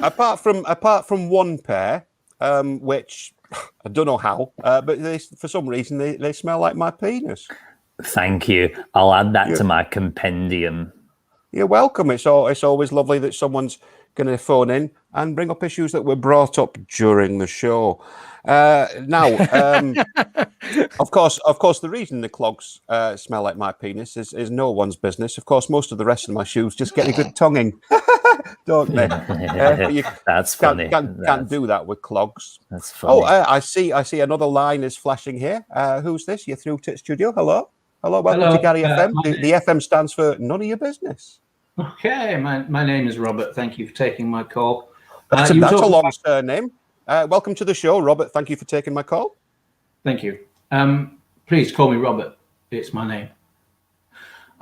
Apart from one pair, which I don't know how, but for some reason they smell like my penis. Thank you. I'll add that to my compendium. You're welcome. It's always lovely that someone's going to phone in and bring up issues that were brought up during the show. Now, of course, the reason the clogs smell like my penis is no one's business. Of course, most of the rest of my shoes just get a good tonguing, don't they? But you That's funny. Can't do that with clogs. That's funny. Oh, I see another line is flashing here. Who's this? You're through to studio. Hello, welcome to Gary FM. The FM stands for none of your business. Okay, my name is Robert. Thank you for taking my call. That's a long surname. Welcome to the show, Robert. Thank you for taking my call. Thank you. Please call me Robert. It's my name.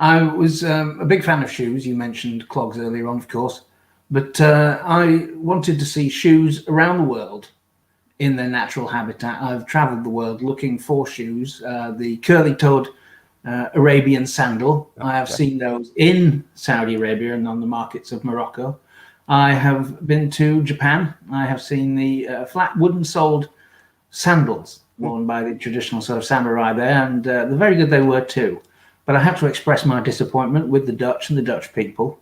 I was a big fan of shoes. You mentioned clogs earlier on, of course. But I wanted to see shoes around the world in their natural habitat. I've traveled the world looking for shoes. The curly-toed Arabian sandal. I have seen those in Saudi Arabia and on the markets of Morocco. I have been to Japan. I have seen the flat wooden-soled sandals worn by the traditional sort of samurai there, and they're very good they were too. But I have to express my disappointment with the Dutch and the Dutch people,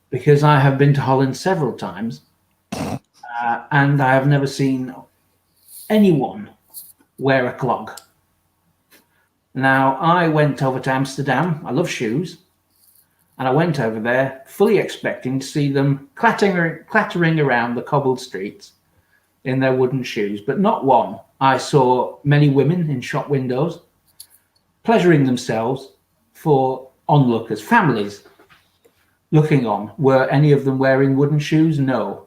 because I have been to Holland several times, and I have never seen anyone wear a clog. Now, I went over to Amsterdam. I love shoes. And I went over there fully expecting to see them clattering around the cobbled streets in their wooden shoes, but not one. I saw many women in shop windows pleasuring themselves for onlookers, families looking on. Were any of them wearing wooden shoes? No.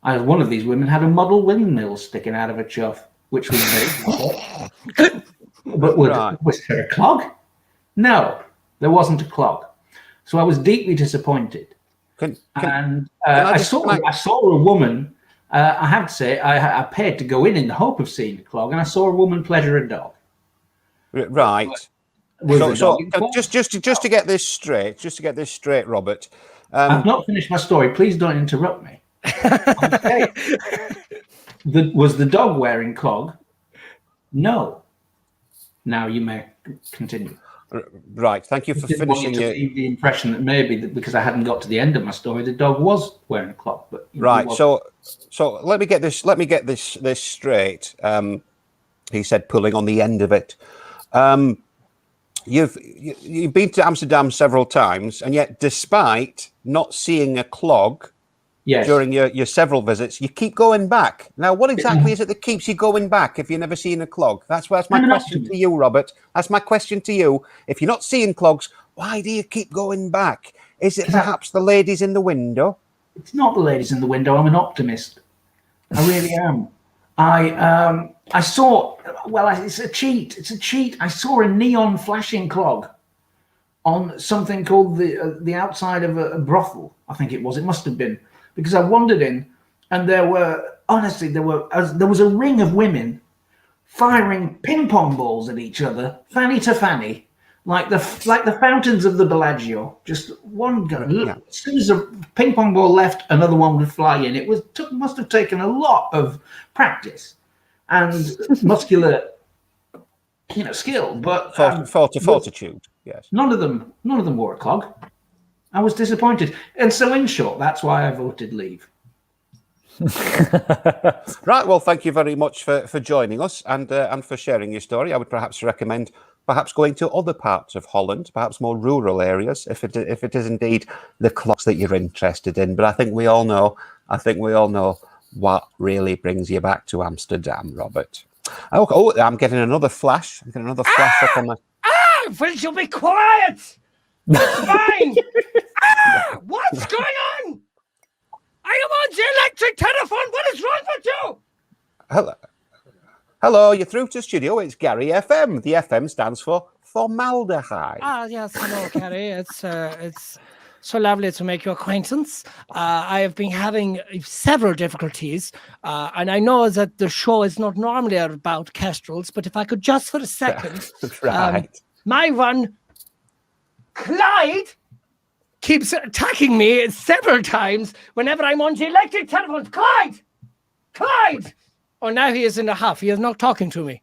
One of these women had a model windmill sticking out of her chuff, which was very But was there a clog? No, there wasn't a clog. So I was deeply disappointed. I saw a woman I have to say, I paid to go in the hope of seeing a clog, and I saw a woman pleasure a dog. Right. Was the So dog in clog? just to get this straight, Robert. I've not finished my story. Please don't interrupt me. Okay. Was the dog wearing clog? No. Now you may continue. Right. Thank you for Didn't want you finishing to leave the impression that maybe because I hadn't got to the end of my story, the dog was wearing a clog. But Right. So let me get this straight. He said, pulling on the end of it. You've been to Amsterdam several times, and yet, despite not seeing a clog during your several visits, you keep going back. Now, what exactly is it that keeps you going back if you've never seen a clog? That's my question to you, Robert. That's my question to you. If you're not seeing clogs, why do you keep going back? Is it perhaps the ladies in the window? It's not the ladies in the window. I'm an optimist. I really am. I saw. Well, it's a cheat. It's a cheat. I saw a neon flashing clog on something called the outside of a brothel. I think it was. It must have been because I wandered in, and there was a ring of women firing ping pong balls at each other, fanny to fanny, like the fountains of the Bellagio. Just one gun. Yeah. As soon as a ping pong ball left, another one would fly in. It must have taken a lot of practice and muscular, skill. But fortitude. Yes. None of them wore a clog. I was disappointed, and so in short, that's why I voted leave. Right. Well, thank you very much for joining us and for sharing your story. I would perhaps recommend going to other parts of Holland, perhaps more rural areas, if it is indeed the clocks that you're interested in. But I think we all know what really brings you back to Amsterdam, Robert. Oh, I'm getting another flash. Up on my. Will you be quiet? It's fine. What's going on? I am on the electric telephone. What is wrong with you? Hello, you're through to studio. It's Gary FM. The FM stands for formaldehyde. Yes, hello, Gary. It's so lovely to make your acquaintance. I have been having several difficulties, and I know that the show is not normally about kestrels, but if I could just for a second, right. My one, Clyde, keeps attacking me several times whenever I'm on the electric telephone. Clyde! Oh, now he is in a huff. He is not talking to me.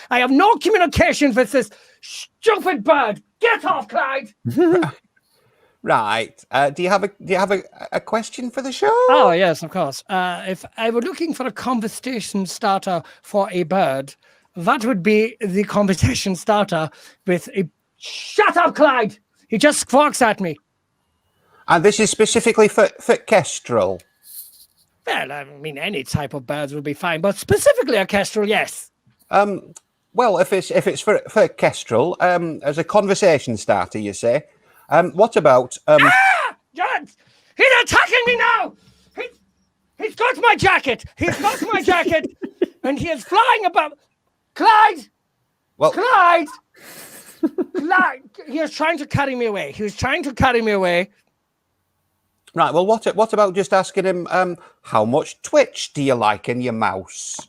I have no communication with this stupid bird. Get off, Clyde! Right. Do you have a question for the show? Oh, yes, of course. If I were looking for a conversation starter for a bird, that would be the conversation starter with a... Shut up, Clyde! He just squawks at me. And this is specifically for kestrel. Well, I mean, any type of birds would be fine, but specifically a kestrel, yes. Well, if it's for kestrel, as a conversation starter, you say. What about John, he's attacking me now. He's got my jacket. And he is flying above. Clyde. Well, Clyde. He was trying to carry me away. Right. Well, what about just asking him how much twitch do you like in your mouse?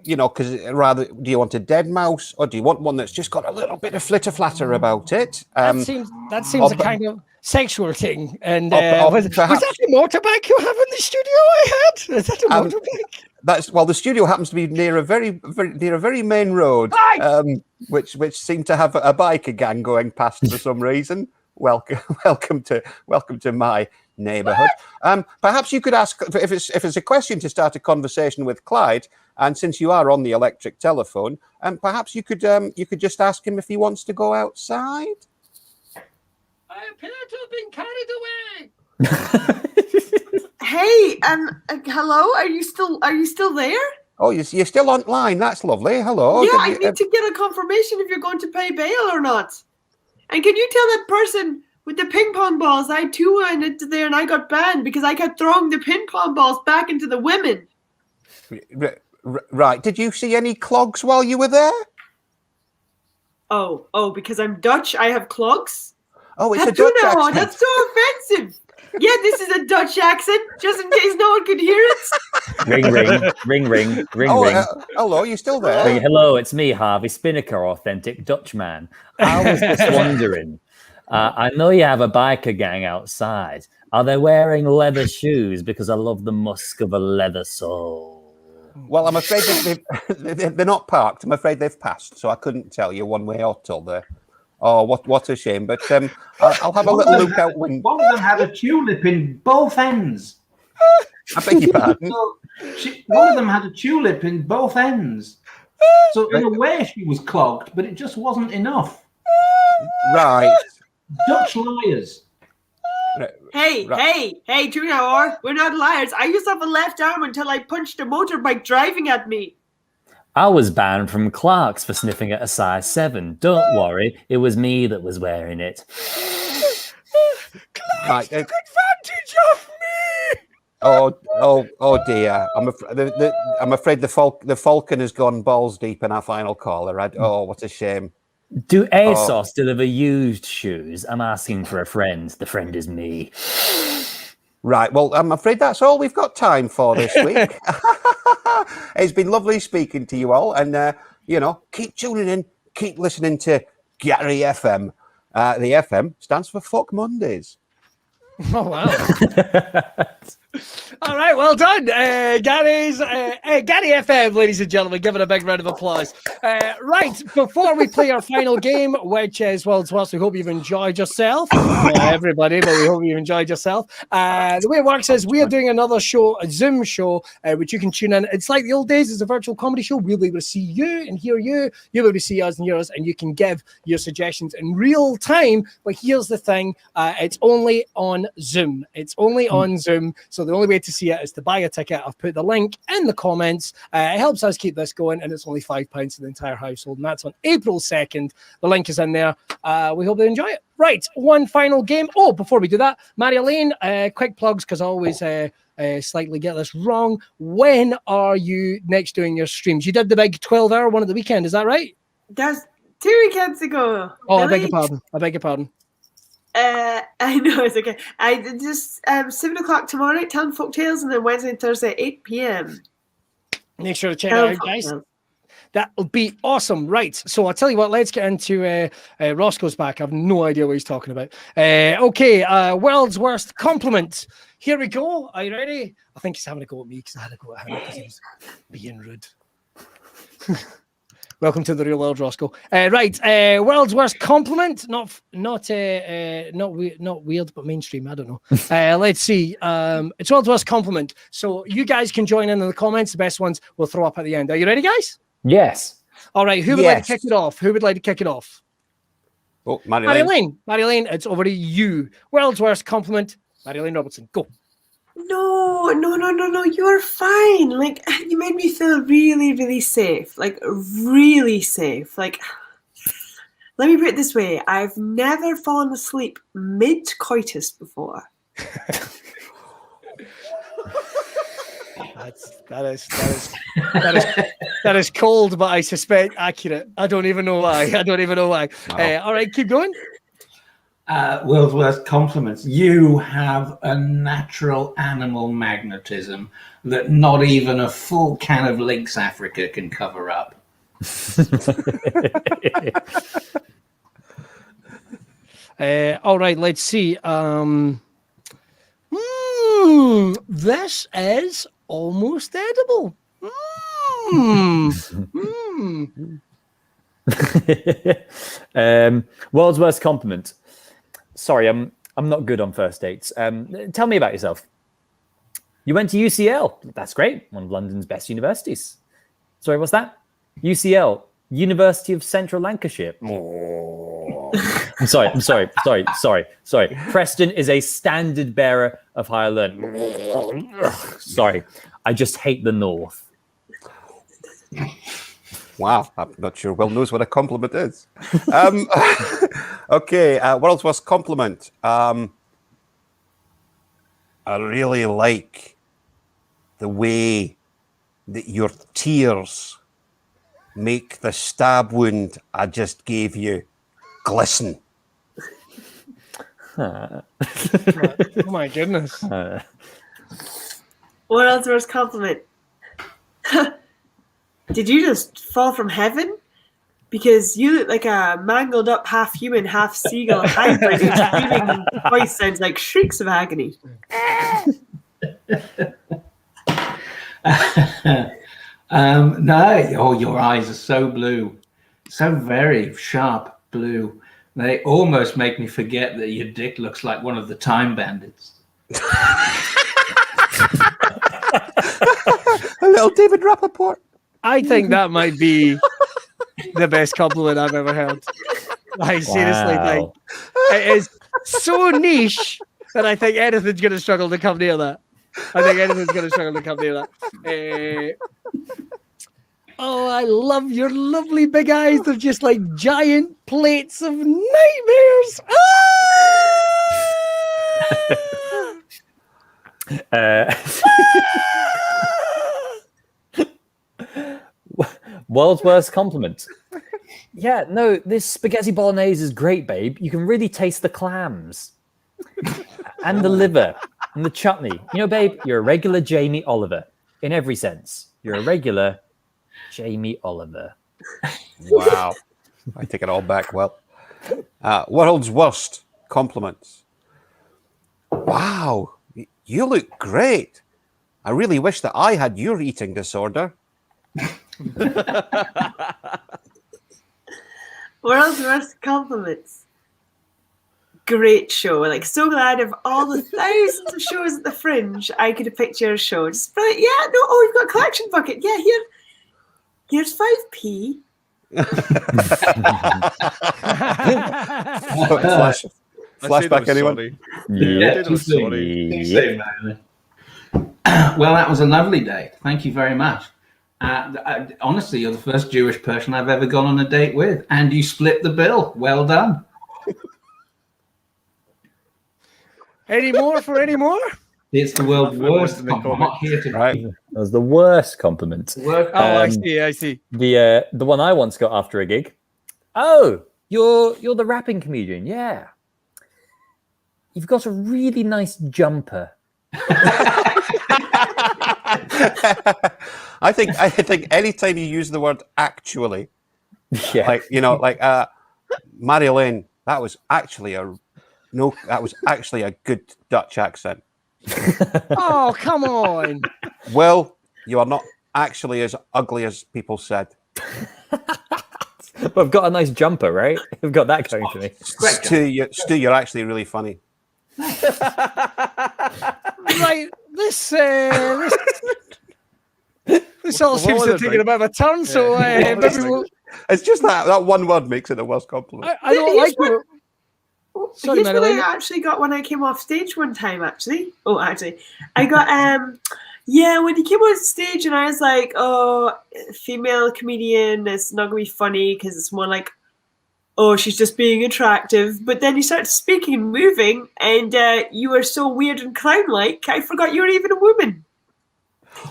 Because do you want a dead mouse or do you want one that's just got a little bit of flitter flatter about it? That seems a kind of sexual thing. And was that a motorbike you have in the studio? Is that a motorbike? The studio happens to be near a very main road, which seemed to have a biker gang going past for some reason. Welcome to my neighbourhood. Perhaps you could ask if it's a question to start a conversation with Clyde, and since you are on the electric telephone, perhaps you could just ask him if he wants to go outside. I appear to have been carried away. Hey, hello. Are you still there? Oh, you're still online. That's lovely. Hello. Yeah, I need to get a confirmation if you're going to pay bail or not. And can you tell that person with the ping pong balls? I too went into there and I got banned because I kept throwing the ping pong balls back into the women. Right. Did you see any clogs while you were there? Oh, because I'm Dutch, I have clogs? Oh, it's a Dutch Hatuna, accent. that's so offensive. Yeah, this is a Dutch accent, just in case no one could hear it. Ring, ring, ring, ring, ring, Oh, ring. hello, you still Ring. there? Hello, it's me, Harvey Spinnaker, authentic Dutchman. I was just wondering. I know you have a biker gang outside. Are they wearing leather shoes? Because I love the musk of a leather sole. Well, I'm afraid they're not parked. I'm afraid they've passed, so I couldn't tell you one way or t'other. Oh, what a shame. But I'll have a little look out when... One of them had a tulip in both ends. I beg your pardon? So one of them had a tulip in both ends. So in a way she was clogged, but it just wasn't enough. Right. Dutch liars. Hey, Junior, we're not liars. I used to have a left arm until I punched a motorbike driving at me. I was banned from Clark's for sniffing at a size 7. Don't worry, it was me that was wearing it. Clark's took advantage of me. Oh dear. I'm afraid the Falcon has gone balls deep in our final caller. Oh, what a shame. Do ASOS deliver used shoes? I'm asking for a friend. The friend is me. Right. Well, I'm afraid that's all we've got time for this week. It's been lovely speaking to you all. And, keep tuning in. Keep listening to Gary FM. The FM stands for Fuck Mondays. Oh, wow. All right, well done. Gary FM, ladies and gentlemen. Give it a big round of applause. Right, before we play our final game, which is World's Worst, we hope you've enjoyed yourself. Everybody, but we hope you've enjoyed yourself. The way it works is we are doing another show, a Zoom show, which you can tune in. It's like the old days. It's a virtual comedy show. We'll be able to see you and hear you. You'll be able to see us and hear us, and you can give your suggestions in real time. But here's the thing. It's only on Zoom. It's only on Zoom. So the only way to see it is to buy a ticket. I've put the link in the comments. It helps us keep this going, and it's only £5 for the entire household, and that's on April 2nd. The link is in there. We hope they enjoy it. Right, one final game. Oh, before we do that, Mary-Elaine, quick plugs, because I always slightly get this wrong. When are you next doing your streams? You did the big 12-hour one at the weekend, is that right? That's 2 weekends ago. Oh, Really? I beg your pardon. I know, it's okay. I did just 7 o'clock tomorrow night, telling folk tales, and then Wednesday and Thursday at 8 p.m. Make sure to check it out, guys. That'll be awesome. Right. So I'll tell you what, let's get into Roscoe's back. I have no idea what he's talking about. Okay. World's Worst Compliment. Here we go. Are you ready? I think he's having a go at me because I had a go at him because he was being rude. Welcome to the real world, Roscoe. Right, world's worst compliment. Not weird, but mainstream. I don't know. Let's see. It's world's worst compliment. So you guys can join in the comments. The best ones we'll throw up at the end. Are you ready, guys? Yes. All right. Who would like to kick it off? Who would like to kick it off? Oh, Mary-Elaine. Mary-Elaine, it's over to you. World's worst compliment. Mary-Elaine Robertson, go. No. You're fine. Like, you made me feel really, really safe. Like, really safe. Like, let me put it this way. I've never fallen asleep mid-coitus before. That is cold, but I suspect accurate. I don't even know why. Wow. All right, keep going. World's Worst Compliments. You have a natural animal magnetism that not even a full can of Lynx Africa can cover up. All right, let's see. This is almost edible. World's Worst Compliment. Sorry, I'm not good on first dates. Tell me about yourself. You went to UCL. That's great. One of London's best universities. Sorry, what's that? UCL, University of Central Lancashire. Oh. I'm sorry. Preston is a standard bearer of higher learning. Sorry, I just hate the North. Wow, I'm not sure Will knows what a compliment is. Okay, world's worst compliment. I really like the way that your tears make the stab wound I just gave you glisten. Oh my goodness. World's worst compliment. Did you just fall from heaven? Because you look like a mangled up half human, half seagull hybrid whose screaming voice sounds like shrieks of agony. No, oh, your eyes are so blue, so very sharp blue. They almost make me forget that your dick looks like one of the Time Bandits. A little David Rappaport. I think that might be the best compliment I've ever heard. I seriously think it is so niche that I think anything's going to struggle to come near that. Oh, I love your lovely big eyes. They're just like giant plates of nightmares. World's worst compliment. Yeah, no, this spaghetti bolognese is great, babe. You can really taste the clams and the liver and the chutney. You know, babe, you're a regular Jamie Oliver in every sense. You're a regular Jamie Oliver. Wow. I take it all back. Well, world's worst compliments. Wow, you look great. I really wish that I had your eating disorder. World's worst compliments. Great show. Like, so glad of all the thousands of shows at the Fringe, I could have picked your show. Just like, yeah, no, oh, we've got a collection bucket. Yeah, here's 5p. Flashback, anyone? Yeah, I'm sorry. Same, well, that was a lovely date. Thank you very much. Honestly, you're the first Jewish person I've ever gone on a date with, and you split the bill. Well done. Any more? It's the world's worst compliment. I'm not here to Right. That was the worst compliment. I see. The one I once got after a gig. Oh, you're the rapping comedian, yeah. You've got a really nice jumper. I think anytime you use the word actually, Yeah. like, you know, like Mary Elaine, that was actually a good Dutch accent. Oh, come on. Well, you are not actually as ugly as people said. But I've got a nice jumper, right? I've got that going for me. Stu, you're actually really funny. Right, this all seems to have taken a bit of a turn, so maybe we'll... It's just that one word makes it the worst compliment. I don't like it. Sorry, Here's what Marilyn. I actually got when I came off stage one time, actually. I got, when he came on stage and I was like, oh, female comedian, it's not going to be funny because it's more like, oh, she's just being attractive. But then you started speaking and moving and you were so weird and clown-like, I forgot you were even a woman.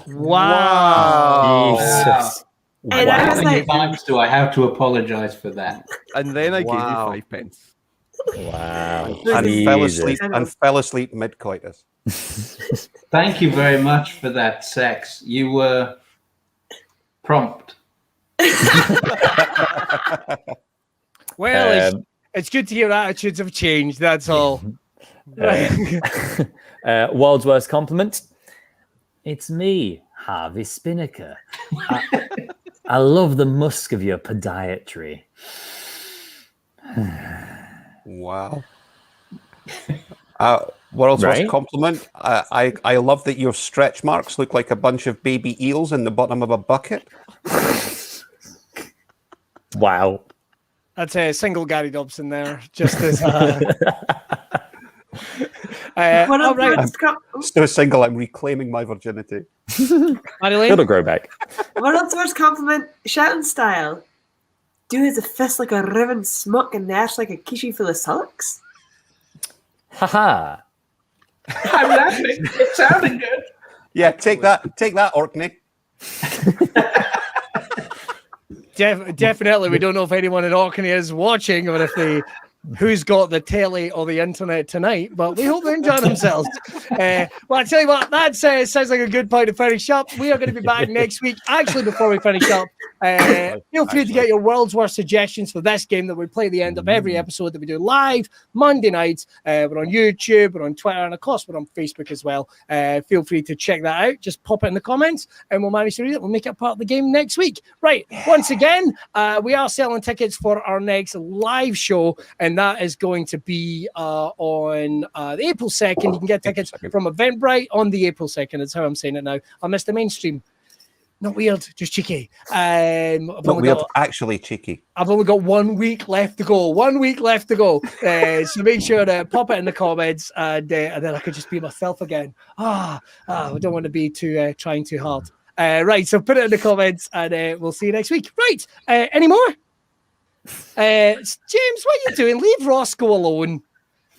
Wow. Jesus. And I How was many like, times do I have to apologize for that? And then I gave Wow. you 5 pence. Wow. And fell Jesus. asleep mid-coitus. Thank you very much for that sex. You were prompt. Well, it's good to hear attitudes have changed, that's all. World's worst compliment. It's me, Harvey Spinnaker. I love the musk of your podiatry. Wow. World's Right? worst compliment. I love that your stretch marks look like a bunch of baby eels in the bottom of a bucket. Wow. That's a single Gary Dobson there, just as... all right, Still single, I'm reclaiming my virginity. Marilyn. It'll grow back. world's worst compliment, shouting style. Do as a fist like a riven smuck and ash like a quiche full of sulks. Haha. I'm laughing. It sounded good. Yeah, take that, Orkney. Definitely, we don't know if anyone in Orkney is watching or if they who's got the telly or the internet tonight, but we hope they enjoy themselves. Well, I tell you what, that sounds like a good point to finish up. We are going to be back next week. Actually, before we finish up, feel free to get your world's worst suggestions for this game that we play at the end of every episode that we do live Monday nights. We're on YouTube, we're on Twitter, and of course, we're on Facebook as well. Feel free to check that out. Just pop it in the comments, and we'll manage to read it. We'll make it part of the game next week. Right. Once again, we are selling tickets for our next live show, and that is going to be on the April 2nd. You can get tickets from Eventbrite on the April 2nd. That's how I'm saying it now. I missed the mainstream. Not weird, just cheeky. Not weird, actually cheeky. I've only got 1 week left to go. 1 week left to go. So make sure to pop it in the comments, and then I could just be myself again. I don't want to be trying too hard. Right, so put it in the comments, and we'll see you next week. Right, any more? James, what are you doing? Leave Roscoe alone.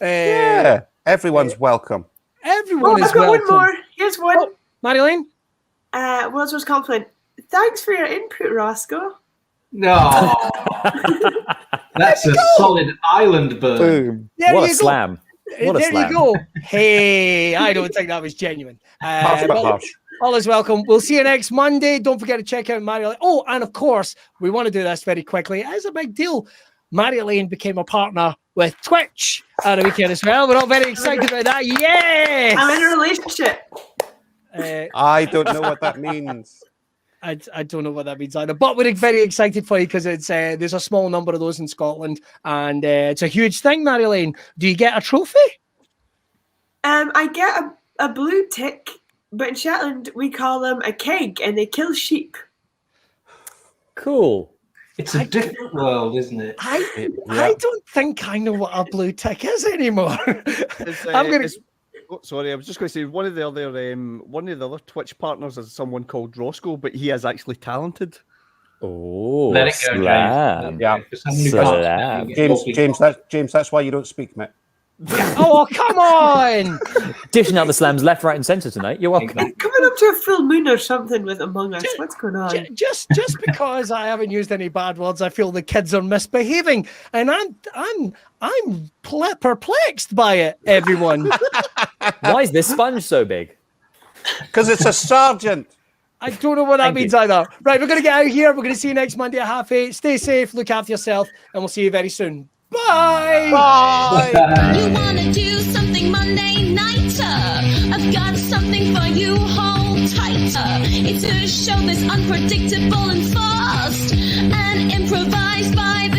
Yeah, everyone's welcome. Everyone is I've got welcome. one more. Here's one. Oh, Marilyn? World's Most Compliment. Thanks for your input, Roscoe. No. That's a solid island bird. Boom. There What a you go. slam. What a There slam. you go. Hey, I don't think that was genuine. Harsh but But harsh. all is welcome. We'll see you next Monday. Don't forget to check out Mario. Oh, and of course, we want to do this very quickly. It's a big deal. Mario Lane became a partner with Twitch at the weekend as well. We're all very excited about that. Yes! I'm in a relationship. I don't know what that means. I don't know what that means either, but we're very excited for you because it's there's a small number of those in Scotland, and it's a huge thing, Mario Lane. Do you get a trophy? I get a blue tick, but in Shetland we call them a keg, and they kill sheep. Cool. It's a different world, isn't it? I don't think I know what a blue tick is anymore. I'm gonna. Sorry, I was just going to say one of the other Twitch partners is someone called Roscoe, but he is actually talented. Oh, Let it go, slam. James. Yeah. For someone who can't speak, James, that's why you don't speak, mate. Oh, come on! Dishing out the slams left, right, and centre tonight. You're welcome. Coming up to a full moon or something with Among Us. What's going on? Just because I haven't used any bad words, I feel the kids are misbehaving, and I'm perplexed by it. Everyone, Why is this sponge so big? Because it's a sergeant. I don't know what that means either. Right, we're gonna get out of here. We're gonna see you next Monday at 8:30. Stay safe, look after yourself, and we'll see you very soon. Bye. Bye. You wanna do something Monday nighter? I've got something for you, hold tighter. It's a show that's unpredictable and fast and improvised by